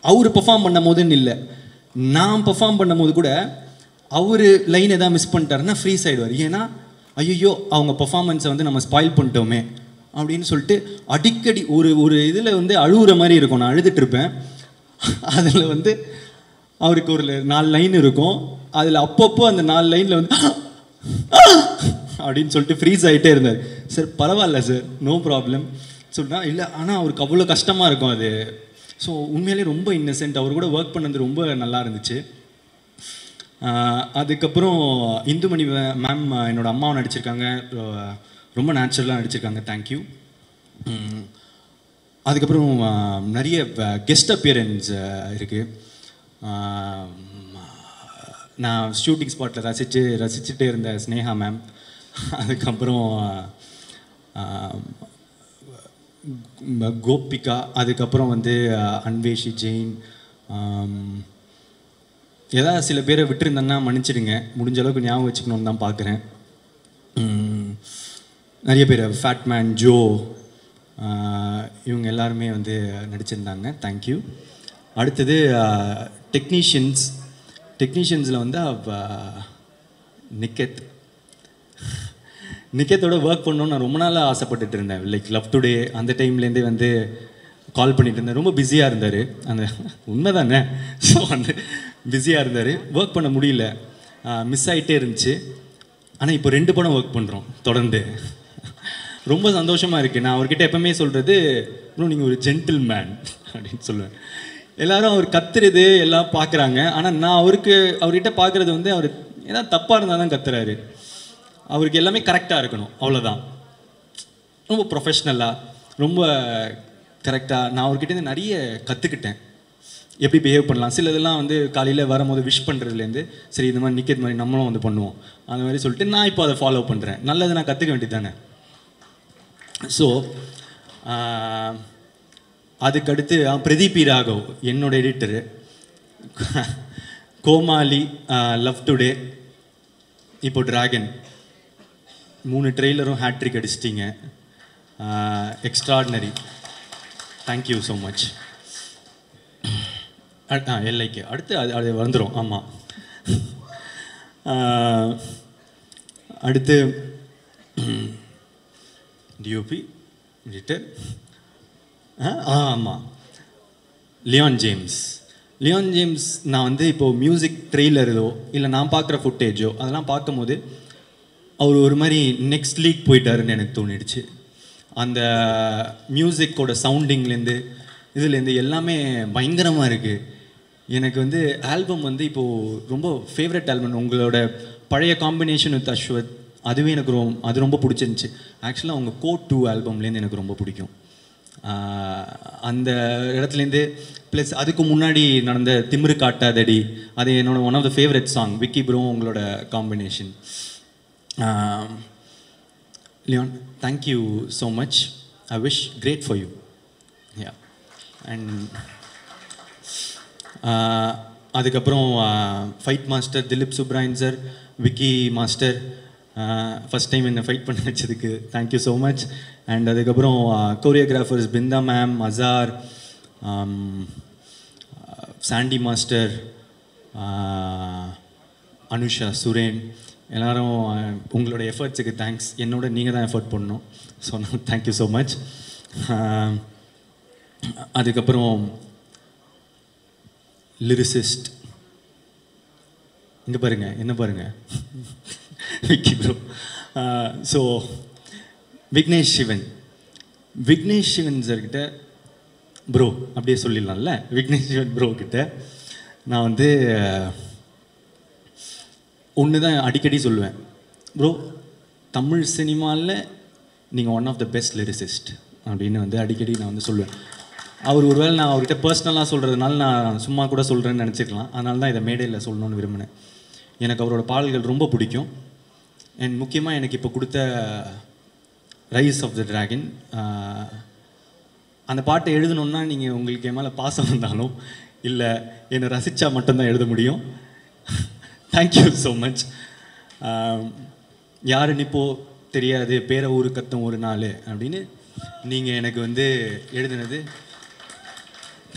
அவர் பெர்ஃபார்ம் பண்ணும் போதுன்னு இல்லை, நான் பெர்ஃபார்ம் பண்ணும் போது கூட அவர் லைன் எதாவது மிஸ் பண்ணிட்டாருன்னா ஃப்ரீஸ் ஆகிடுவார். ஏன்னா ஐயோ அவங்க பெர்ஃபார்மன்ஸை வந்து நம்ம ஸ்பாயில் பண்ணிட்டோமே அப்படின்னு சொல்லிட்டு அடிக்கடி ஒரு இதில் வந்து அழுகுற மாதிரி இருக்கும். நான் அழுதுட்டுருப்பேன். அதில் வந்து அவருக்கு ஒரு 4 லைன் இருக்கும். அதில் அப்பப்போ அந்த 4 லைனில் வந்து அப்படின்னு சொல்லிட்டு ஃப்ரீஸ் ஆகிட்டே இருந்தார். சார் பரவாயில்ல சார், நோ ப்ராப்ளம் சொல்லிட்டா இல்லை. ஆனால் அவருக்கு அவ்வளோ கஷ்டமாக இருக்கும் அது. ஸோ உண்மையிலே ரொம்ப இன்னசென்ட். அவர் கூட ஒர்க் பண்ணது ரொம்ப நல்லா இருந்துச்சு. அதுக்கப்புறம் இந்துமணி மேம் என்னோடய அம்மாவை நடிச்சிருக்காங்க, ரொம்ப நேச்சுரலாக நடிச்சிருக்காங்க. தேங்க்யூ. அதுக்கப்புறம் நிறைய கெஸ்ட் அப்பியரன்ஸ் இருக்குது. நான் ஷூட்டிங் ஸ்பாட்டில் ரசிச்சுட்டே இருந்த ஸ்னேகா மேம், அதுக்கப்புறம் கோபிகா, அதுக்கப்புறம் வந்து அன்வேஷி ஜெயின். ஏதாவது சில பேரை விட்டுருந்தேன்னா மன்னிச்சிடுங்க, முடிஞ்ச அளவுக்கு ஞாபகம் வச்சுக்கணுன்னு தான் பார்க்குறேன். நிறைய பேர் ஃபேட்மேன், ஜோ, இவங்க எல்லாருமே வந்து நடிச்சிருந்தாங்க. தேங்க்யூ. அடுத்தது டெக்னீஷியன்ஸில் வந்து நிக்கத்தோட ஒர்க் பண்ணணும்னு நான் ரொம்ப நாளாக ஆசைப்பட்டுட்டு இருந்தேன். லைக் லவ் டுடே அந்த டைம்லேருந்தே வந்து கால் பண்ணிட்டு இருந்தேன். ரொம்ப பிஸியாக இருந்தார். அந்த உண்மை தானே. ஸோ வந்து பிஸியாக இருந்தார், ஒர்க் பண்ண முடியல, மிஸ் ஆகிட்டே இருந்துச்சு. ஆனால் இப்போ 2 படம் ஒர்க் பண்ணுறோம் தொடர்ந்து. ரொம்ப சந்தோஷமாக இருக்குது. நான் அவர்கிட்ட எப்பவுமே சொல்கிறது, இன்னும் நீங்கள் ஒரு ஜென்டில் மேன் அப்படின்னு சொல்லுவேன். எல்லோரும் அவர் கத்துறது எல்லாம் பார்க்குறாங்க. ஆனால் நான் அவர்கிட்ட பார்க்குறது வந்து அவர் ஏதாவது தப்பாக இருந்தால் தான் கத்துறாரு. அவருக்கு எல்லாமே கரெக்டாக இருக்கணும், அவ்வளோதான். ரொம்ப ப்ரொஃபஷ்னலாக, ரொம்ப கரெக்டாக. நான் அவர்கிட்ட நிறைய கற்றுக்கிட்டேன், எப்படி பிஹேவ் பண்ணலாம். சிலதெல்லாம் வந்து காலையில் வரும்போது விஷ் பண்ணுறதுலேருந்து சரி இந்த மாதிரி நிற்கிறது மாதிரி நம்மளும் வந்து பண்ணுவோம் அந்த மாதிரி சொல்லிட்டு நான் இப்போ அதை ஃபாலோ பண்ணுறேன். நல்லது நான் கற்றுக்க வேண்டியது தானே. ஸோ அதுக்கடுத்து பிரதீப் ராகவ் என்னோட எடிட்டரு. கோமாளி, லவ் டுடே, இப்போ டிராகன் 3 ட்ரெய்லரும் ஹேட்ரிக் அடிச்சிட்டிங்க. எக்ஸ்ட்ராடினரி. Thank you so much. எல்லைக்கு அடுத்து அது வந்துடும். ஆமாம். அடுத்து டிஓபி எடிட்டர். ஆமாம், லியான் ஜேம்ஸ். லியான் ஜேம்ஸ் நான் வந்து இப்போது மியூசிக் ட்ரெய்லரோ இல்லை நான் பார்க்குற ஃபுட்டேஜோ அதெல்லாம் பார்க்கும்போது அவர் ஒரு மாதிரி நெக்ஸ்ட் லீக் போயிட்டாருன்னு எனக்கு தோணிடுச்சு. அந்த மியூசிக்கோட சவுண்டிங்லேருந்து இதுலேருந்து எல்லாமே பயங்கரமாக இருக்குது. எனக்கு வந்து ஆல்பம் வந்து இப்போது ரொம்ப ஃபேவரட் ஆல்பம். உங்களோட பழைய காம்பினேஷன் வித் அஸ்வத் அதுவே எனக்கு அது ரொம்ப பிடிச்சிருந்துச்சி. ஆக்சுவலாக அவங்க கோட் 2 ஆல்பம்லேருந்து எனக்கு ரொம்ப பிடிக்கும். அந்த இடத்துலேருந்து ப்ளஸ் அதுக்கு முன்னாடி நடந்த திமிரு காட்டாதடி அது என்னோட one of the favourite song. Vicky bro உங்களோட காம்பினேஷன். Leon, thank you so much. I wish great for you. Yeah. And அதுக்கப்புறம் fight master Dilip Subbarayan sir, Vicky master first time என்னை ஃபைட் பண்ண வச்சதுக்கு தேங்க்யூ ஸோ மச். அண்ட் அதுக்கப்புறம் choreographers Brinda ma'am, Azhar, Sandy master, Anusha, Suren எல்லாரும் உங்களோட எஃபர்ட்ஸுக்கு தேங்க்ஸ். என்னோட நீங்கள் தான் எஃபர்ட் பண்ணணும். So thank you so much. அதுக்கப்புறம் லிரிசிஸ்ட் இங்கே பாருங்கள், என்ன பாருங்கள், விக்கி ப்ரோ. ஸோ விக்னேஷ் சிவன். விக்னேஷ் சிவன் சார்கிட்ட ப்ரோ அப்படியே சொல்லிடலாம்ல. விக்னேஷ் சிவன் ப்ரோ கிட்ட நான் வந்து ஒன்று தான் அடிக்கடி சொல்லுவேன். ப்ரோ, தமிழ் சினிமாவில் நீங்கள் one of the best lyricist அப்படின்னு வந்து அடிக்கடி நான் வந்து சொல்லுவேன். அவர் ஒருவேளை நான் அவர்கிட்ட பர்சனலாக சொல்கிறதுனால நான் சும்மா கூட சொல்கிறேன்னு நினச்சிக்கலாம். அதனால தான் இதை மேடையில் சொல்லணும்னு விரும்பினேன். எனக்கு அவரோட பாடல்கள் ரொம்ப பிடிக்கும். அண்ட் முக்கியமாக எனக்கு இப்போ கொடுத்த ரைஸ் ஆஃப் த ட்ராகன் அந்த பாட்டை எழுதணுன்னா நீங்கள் உங்களுக்கு என் மேலே பாசம் வந்தாலும் இல்லை என்னை ரசித்தா மட்டும்தான் எழுத முடியும். Thank you so much. யாருன்னு இப்போது தெரியாது, பேர ஊரு கத்தும் ஒரு நாள் அப்படின்னு நீங்கள் எனக்கு வந்து எழுதுனது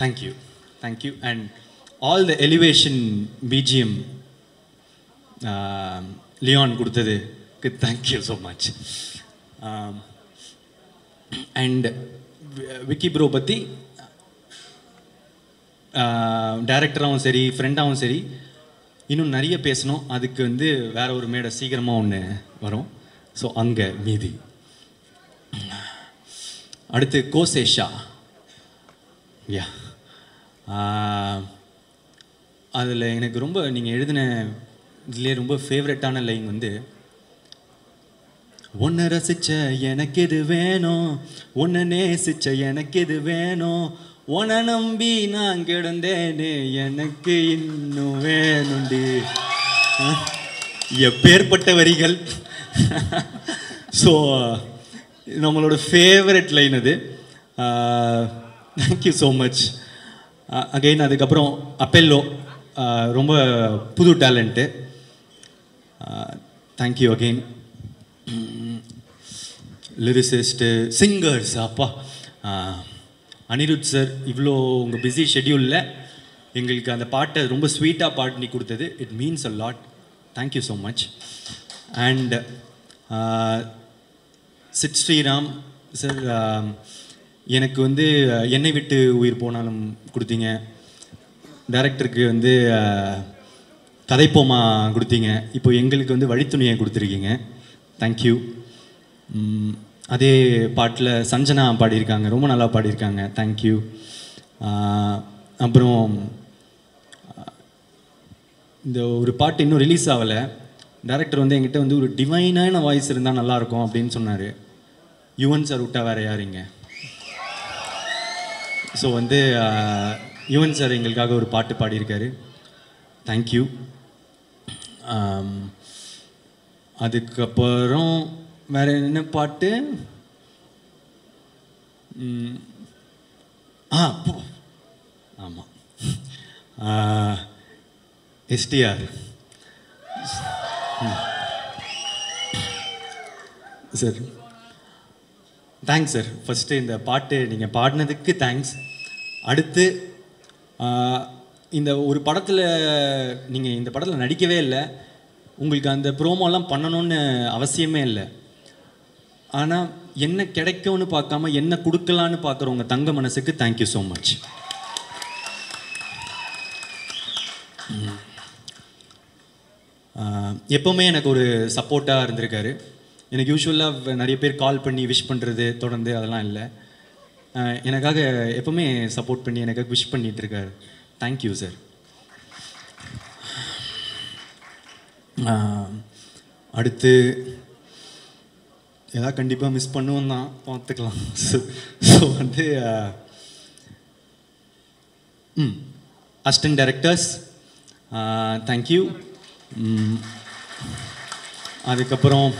thank you. Thank you. And all the elevation BGM Leon கொடுத்ததுக்கு thank you so much. And Vicky bro பற்றி டைரக்டராகவும் சரி ஃப்ரெண்டாகவும் சரி இன்னும் நிறைய பேசணும். அதுக்கு வந்து வேற ஒரு மேடை சீக்கிரமாக ஒன்று வரும். ஸோ அங்கே மீதி. அடுத்து கோசேஷா. யா, அதில் எனக்கு ரொம்ப நீங்கள் எழுதின இதுலேயே ரொம்ப ஃபேவரட்டான லைன் வந்து, ஒன்றை ரசித்த எனக்கு இது வேணும், ஒன்றை நேசித்த எனக்கு இது வேணும், உன்னை நம்பி நான் கிடந்தேனே எனக்கு இன்னும் வேணுண்டி. எப்பேற்பட்ட வரிகள். ஸோ நம்மளோட ஃபேவரட் லைன் அது. Thank you so much again. அதுக்கப்புறம் அப்பெல்லோ ரொம்ப புது talent. Thank you again. Lyricist, singers, அப்பா அனிருத் சார் இவ்வளோ உங்கள் பிஸி ஷெட்யூலில் எங்களுக்கு அந்த பாட்டை ரொம்ப ஸ்வீட்டாக பாடி கொடுத்தது. It means a lot. Thank you so much. And Sid Sriram sir, எனக்கு வந்து என்னை விட்டு உயிர் போனாலும் கொடுத்தீங்க. டைரக்டருக்கு வந்து கதைப்போமா கொடுத்தீங்க. இப்போ எங்களுக்கு வந்து வழித்துணையை கொடுத்துருக்கீங்க. தேங்க்யூ. அதே பாட்டில் சஞ்சனா பாடியிருக்காங்க, ரொம்ப நல்லா பாடியிருக்காங்க. தேங்க்யூ. அப்புறம் இந்த ஒரு பாட்டு இன்னும் ரிலீஸ் ஆகலை. டைரக்டர் வந்து என்கிட்ட வந்து ஒரு டிவைனான வாய்ஸ் இருந்தால் நல்லாயிருக்கும் அப்படின்னு சொன்னார். யுவன் சார் விட்டா வேறு யாருங்க. ஸோ வந்து யுவன் சார் எங்களுக்காக ஒரு பாட்டு பாடியிருக்காரு. தேங்க்யூ. அதுக்கப்புறம் வேறு என்ன பாட்டு? ஆமாம், STR sir. Thanks sir. First இந்த பாட்டு நீங்கள் பாடினதுக்கு தேங்க்ஸ். அடுத்து இந்த ஒரு படத்தில் நீங்கள் இந்த படத்தில் நடிக்கவே இல்லை, உங்களுக்கு அந்த ப்ரோமோலாம் பண்ணணும்னு அவசியமே இல்லை. ஆனால் என்ன கிடைக்கும்னு பார்க்காம என்ன கொடுக்கலான்னு பார்க்குற உங்கள் தங்க மனசுக்கு தேங்க்யூ ஸோ மச். எப்போவுமே எனக்கு ஒரு சப்போர்ட்டாக இருந்திருக்காரு. எனக்கு யூஸ்வலாக நிறைய பேர் கால் பண்ணி விஷ் பண்ணுறது தொடர்ந்து அதெல்லாம் இல்லை. எனக்காக எப்போவுமே சப்போர்ட் பண்ணி எனக்காக விஷ் பண்ணிகிட்டு இருக்காரு. Thank you sir. அடுத்து ஏதாவது கண்டிப்பாக மிஸ் பண்ணுவோம் தான், பார்த்துக்கலாம். ஸோ வந்து அசிஸ்டன்ட் டைரக்டர்ஸ் தேங்க்யூ. அதுக்கப்புறம்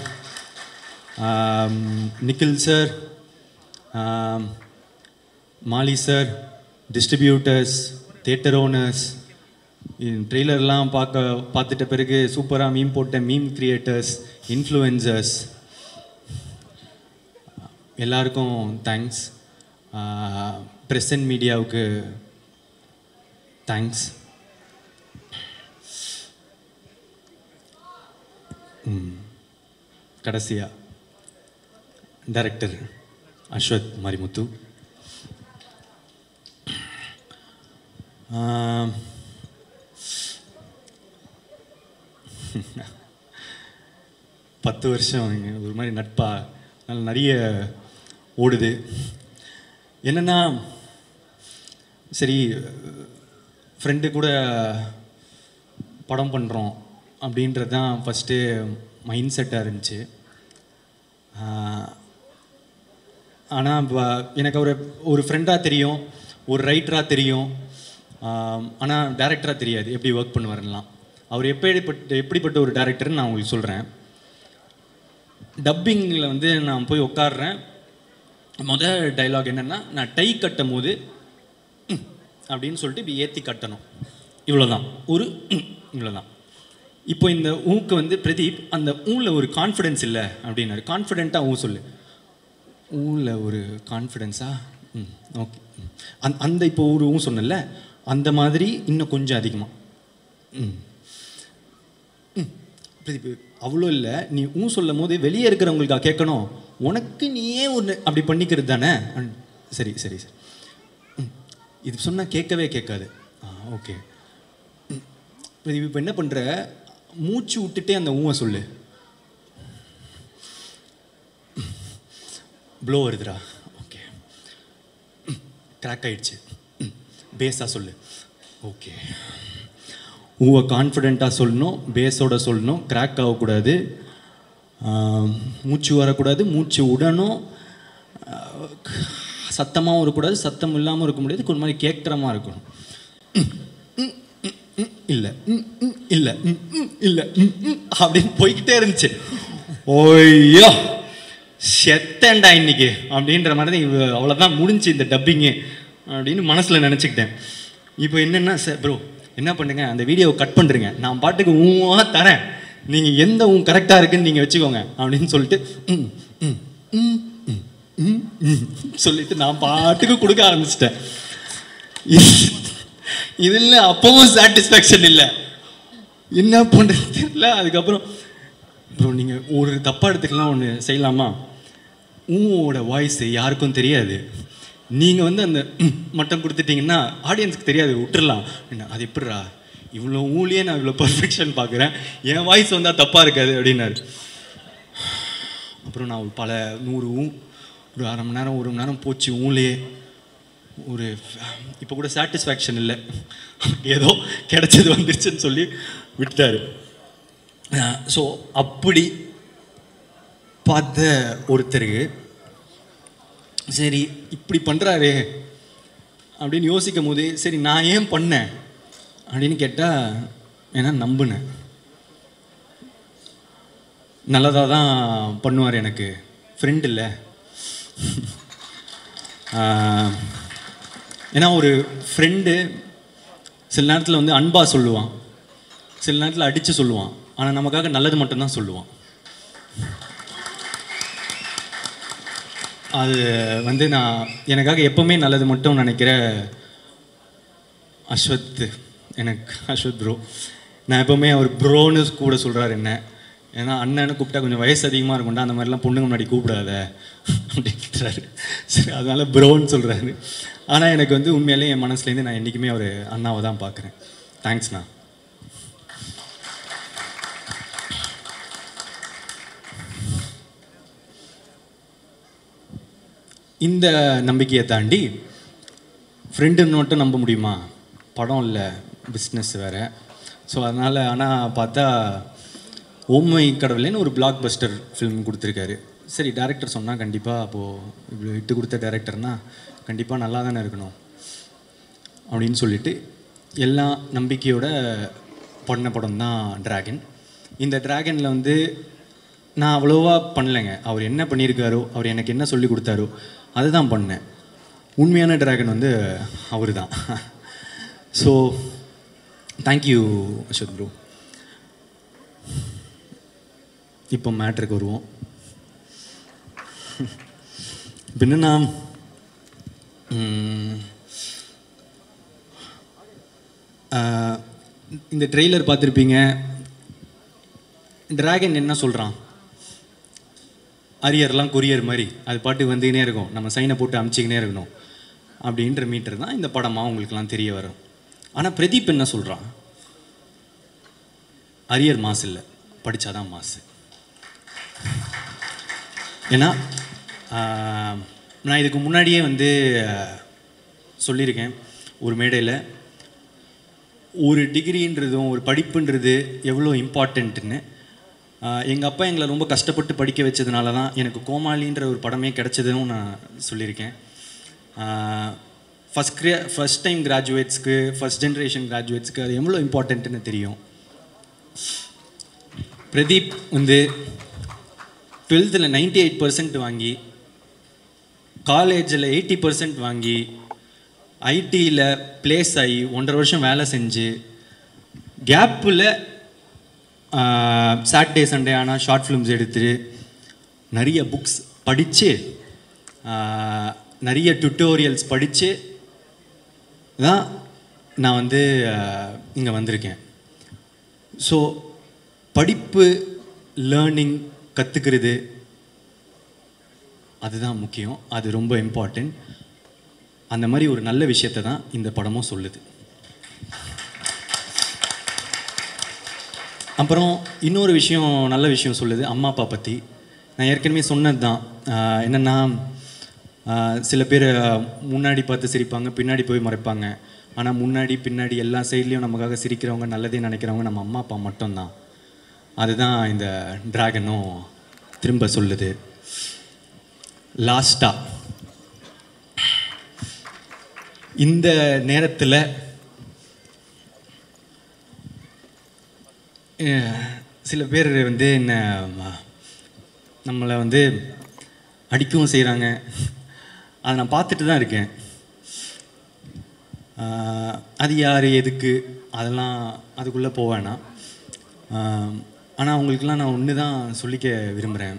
நிக்கில் சார், மாலி சார், டிஸ்ட்ரிபியூட்டர்ஸ், தியேட்டர் ஓனர்ஸ், ட்ரெய்லர்லாம் பார்த்துட்ட பிறகு சூப்பராக மீம் போட்ட மீம் கிரியேட்டர்ஸ், இன்ஃப்ளூயன்சர்ஸ், எல்லாருக்கும் தேங்க்ஸ். ப்ரெஸ் அண்ட் மீடியாவுக்கு தேங்க்ஸ். கடைசியாக டைரக்டர் அஸ்வத் மாரிமுத்து, பத்து வருஷம் ஒரு மாதிரி நட்பா நிறைய ஓடுது. என்னென்னா சரி ஃப்ரெண்டு கூட படம் பண்ணுறோம் அப்படின்றது தான் ஃபஸ்ட்டு மைண்ட் செட்டாக இருந்துச்சு. ஆனால் எனக்கு ஒரு ஃப்ரெண்டாக தெரியும், ஒரு ரைட்டராக தெரியும், ஆனால் டைரக்டராக தெரியாது எப்படி ஒர்க் பண்ணுவாருலாம். அவர் எப்படிப்பட்ட ஒரு டைரக்டர்னு நான் உங்களுக்கு சொல்கிறேன். டப்பிங்கில் வந்து நான் போய் உட்காடுறேன். முதல் டைலாக் என்னென்னா, நான் டை கட்டும் போது அப்படின்னு சொல்லிட்டு இப்படி ஏற்றி கட்டணும், இவ்வளோதான், ஒரு இவ்வளோதான். இப்போ இந்த ஊக்கு வந்து பிரதீப் அந்த ஊரில் ஒரு கான்ஃபிடென்ஸ் இல்லை அப்படின்னாரு. கான்ஃபிடென்ட்டாக ஊ சொல்லு. ஊரில் ஒரு கான்ஃபிடென்ஸா? ஓகே. அந்த இப்போ ஒரு ஊ சொன்னல, அந்த மாதிரி இன்னும் கொஞ்சம் அதிகமாக. பிரதீப் அவ்வளோ இல்லை, நீ ஊ சொல்லும் போது வெளியே இருக்கிறவங்களுக்கா கேட்கணும், உனக்கு நீயே ஒன்று அப்படி பண்ணிக்கிறது தானே. சரி சரி சார், இது சொன்னால் கேட்கவே கேட்காது. ஓகே பிரதீப், இப்போ என்ன பண்ணுற, மூச்சு விட்டுட்டே அந்த ஊவை சொல்லு. ப்ளோ வருதுடா. ஓகே. கிராக் ஆயிடுச்சு. பேஸாக சொல்லு. ஓகே. ஊவை கான்ஃபிடெண்ட்டாக சொல்லணும், பேஸோட சொல்லணும், கிராக் ஆகக்கூடாது, மூச்சு வரக்கூடாது, மூச்சு விடணும், சத்தமாகவும் இருக்கக்கூடாது, சத்தம் இல்லாமல் இருக்க முடியாது, ஒரு மாதிரி கேட்குறமா இருக்கணும். இல்லை இல்லை இல்லை அப்படின்னு போய்கிட்டே இருந்துச்சு. ஓய்யோ செத்தேன்டா இன்னைக்கு அப்படின்ற மாதிரி தான், அவ்வளோதான் முடிஞ்சு இந்த டப்பிங்கு அப்படின்னு மனசில் நினச்சிக்கிட்டேன். இப்போ என்னென்னா, சார் ப்ரோ என்ன பண்ணுங்க, அந்த வீடியோவை கட் பண்ணுறீங்க, நான் பாட்டுக்கு ஊவாக தரேன், நீங்கள் எந்த ஊ கரெக்டாக இருக்குன்னு நீங்கள் வச்சுக்கோங்க அப்படின்னு சொல்லிட்டு சொல்லிட்டு நான் பாட்டுக்கு கொடுக்க ஆரம்பிச்சிட்டேன். இதில் அப்பவும் சாட்டிஸ்ஃபேக்ஷன் இல்லை, என்ன பண்ணுறது தெரியல. அதுக்கப்புறம் ப்ரோ நீங்கள் ஒரு தப்பாக எடுத்துக்கலாம், ஒன்று செய்யலாமா, ஊவோட வாய்ஸ் யாருக்கும் தெரியாது, நீங்கள் வந்து அந்த மட்டும் கொடுத்துட்டிங்கன்னா ஆடியன்ஸுக்கு தெரியாது, விட்டுறலாம். அது எப்படிரா, இவ்வளோ ஊழியே நான் இவ்வளோ பர்ஃபெக்ஷன் பார்க்குறேன், என் வாய்ஸ் வந்தால் தப்பாக இருக்காது அப்படின்னாரு. அப்புறம் நான் பல 100 ஒரு அரை மணி நேரம் 1 மணி நேரம் போச்சு ஊழையே. ஒரு இப்போ கூட சாட்டிஸ்ஃபேக்ஷன் இல்லை, ஏதோ கிடைச்சது வந்துருச்சுன்னு சொல்லி விட்டார். ஸோ அப்படி பார்த்த ஒருத்தருக்கு சரி இப்படி பண்ணுறாரு அப்படின்னு யோசிக்கும் போது, சரி நான் ஏன் பண்ணேன் அப்படின்னு கேட்டால், ஏன்னா நம்பினேன் நல்லதாக தான் பண்ணுவார், எனக்கு ஃப்ரெண்ட் இல்லை. ஏன்னா ஒரு ஃப்ரெண்டு சில நேரத்தில் வந்து அன்பாக சொல்லுவான், சில நேரத்தில் அடித்து சொல்லுவான், ஆனால் நமக்காக நல்லது மட்டும்தான் சொல்லுவான். அது வந்து நான் எனக்காக எப்போவுமே நல்லது மட்டும் நினைக்கிற அஸ்வத் எனக்கு அஸ்வத் ப்ரோ. நான் எப்போவுமே அவர் ப்ரோன்னு கூட சொல்கிறாரு என்ன. ஏன்னா அண்ணன்னு கூப்பிட்டா கொஞ்சம் வயசு அதிகமாக இருக்கும்டா, அந்த மாதிரிலாம் பொண்ணுங்க முன்னாடி கூப்பிடாத அப்படின்றாரு. சரி, அதனால் ப்ரோன்னு சொல்கிறாரு. ஆனால் எனக்கு வந்து உண்மையிலே என் மனசுலேருந்து நான் என்றைக்குமே அவர் அண்ணாவை தான் பார்க்குறேன். தேங்க்ஸ்ண்ணா. இந்த நம்பிக்கையை தாண்டி ஃப்ரெண்டுன்னு மட்டும் நம்ப முடியுமா? படம் இல்லை, பிஸ்னஸ் வேறு. ஸோ அதனால் ஆனால் பார்த்தா ஓமை கடவுளேன்னு ஒரு பிளாக் பஸ்டர் ஃபிலிம் கொடுத்துருக்காரு. சரி, டேரக்டர் சொன்னால் கண்டிப்பாக அப்போது இவ்வளோ விட்டு கொடுத்த டேரக்டர்னா கண்டிப்பாக நல்லா தானே இருக்கணும் அப்படின்னு சொல்லிட்டு எல்லா நம்பிக்கையோட பண்ண படம் தான் டிராகன். இந்த டிராகனில் வந்து நான் அவ்வளோவா பண்ணலைங்க. அவர் என்ன பண்ணியிருக்காரோ, அவர் எனக்கு என்ன சொல்லி கொடுத்தாரோ அதை தான் பண்ணேன். உண்மையான டிராகன் வந்து அவர் தான். So thank you Ashwath bro. இப்போ மேட்ருக்கு வருவோம். இப்போ என்னன்னா, இந்த ட்ரெய்லர் பார்த்துருப்பீங்க. டிராகன் என்ன சொல்கிறான், அரியர்லாம் கொரியர் மாதிரி அது பாட்டுக்கு வந்துக்கினே இருக்கும், நம்ம சைனை போட்டு அமுச்சிக்கினே இருக்கணும் அப்படின்ற மீட்டர் தான் இந்த படமாக உங்களுக்குலாம் தெரிய வரும். ஆனால் பிரதீப் என்ன சொல்கிறான், அரியர் மாசு இல்லை, படித்தாதான் மாசு. ஏன்னா நான் இதுக்கு முன்னாடியே வந்து சொல்லியிருக்கேன் ஒரு மேடையில், ஒரு டிகிரின்றதும் ஒரு படிப்புன்றது எவ்வளோ இம்பார்ட்டண்ட்டுன்னு. எங்கள் அப்பா எங்களை ரொம்ப கஷ்டப்பட்டு படிக்க வச்சதுனால தான் எனக்கு கோமாளின்ற ஒரு படமே கிடச்சதுன்னு நான் சொல்லியிருக்கேன். ஃபஸ்ட் டைம் கிராஜுவேட்ஸ்க்கு, ஃபஸ்ட் ஜென்ரேஷன் கிராஜுவேட்ஸ்க்கு அது எவ்வளோ இம்பார்ட்டண்ட்டுன்னு தெரியும். பிரதீப் வந்து 12th 98% வாங்கி, காலேஜில் 80% வாங்கி, ஐடியில் ப்ளேஸ் ஆகி 1.5 வருஷம் வேலை செஞ்சு, கேப்பில் சாட்டர்டே சண்டே ஆனால் ஷார்ட் ஃபிலிம்ஸ் எடுத்து, நிறைய புக்ஸ் படித்து, நிறைய டுட்டோரியல்ஸ் படித்து தான் நான் வந்து இங்கே வந்திருக்கேன். ஸோ படிப்பு, லேர்னிங், கற்றுக்கிறது அதுதான் முக்கியம். அது ரொம்ப இம்பார்ட்டண்ட். அந்த மாதிரி ஒரு நல்ல விஷயத்தை தான் இந்த படமும் சொல்லுது. அப்புறம் இன்னொரு விஷயம், நல்ல விஷயம் சொல்லுது அம்மா அப்பா பற்றி. நான் ஏற்கனவே சொன்னது தான். என்னென்னா, சில பேர் முன்னாடி பார்த்து சிரிப்பாங்க, பின்னாடி போய் மறைப்பாங்க. ஆனால் முன்னாடி பின்னாடி எல்லா சைட்லேயும் நமக்காக சிரிக்கிறவங்க, நல்லதே நினைக்கிறவங்க நம்ம அம்மா அப்பா மட்டும்தான். அதுதான் இந்த டிராகனும் திரும்ப சொல்லுது. லாஸ்ட்டாக இந்த நேரத்தில் சில பேர் வந்து என்ன நம்மளை வந்து அடிக்கவும் செய்கிறாங்க. அதை நான் பார்த்துட்டு தான் இருக்கேன். அது யார், எதுக்கு, அதெல்லாம் அதுக்குள்ளே போவேன்னா. ஆனால் அவங்களுக்கெல்லாம் நான் ஒன்று தான் சொல்லிக்க விரும்புகிறேன்.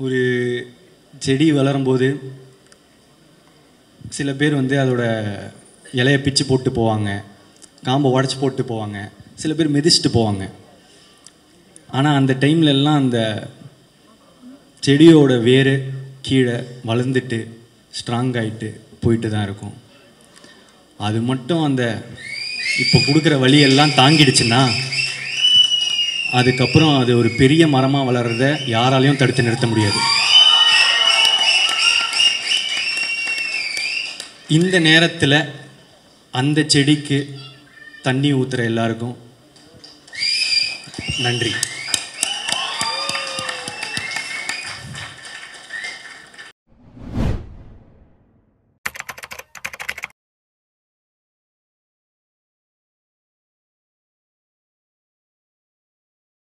ஒரு செடி வளரும்போது சில பேர் வந்து அதோட இலையை பிச்சு போட்டு போவாங்க, காம்பை உடச்சி போட்டு போவாங்க, சில பேர் மிதிச்சுட்டு போவாங்க. ஆனால் அந்த டைம்லெல்லாம் அந்த செடியோட வேர் கீழே வளர்ந்துட்டு ஸ்ட்ராங் ஆகிட்டு போயிட்டு தான் இருக்கும். அது மட்டும் அந்த இப்போ கொடுக்குற வழியெல்லாம் தாங்கிடுச்சுன்னா அதுக்கப்புறம் அது ஒரு பெரிய மரமாக வளர்றத யாராலையும் தடுத்து நிறுத்த முடியாது. இந்த நேரத்தில் அந்த செடிக்கு தண்ணி ஊற்றுற எல்லாருக்கும் நன்றி.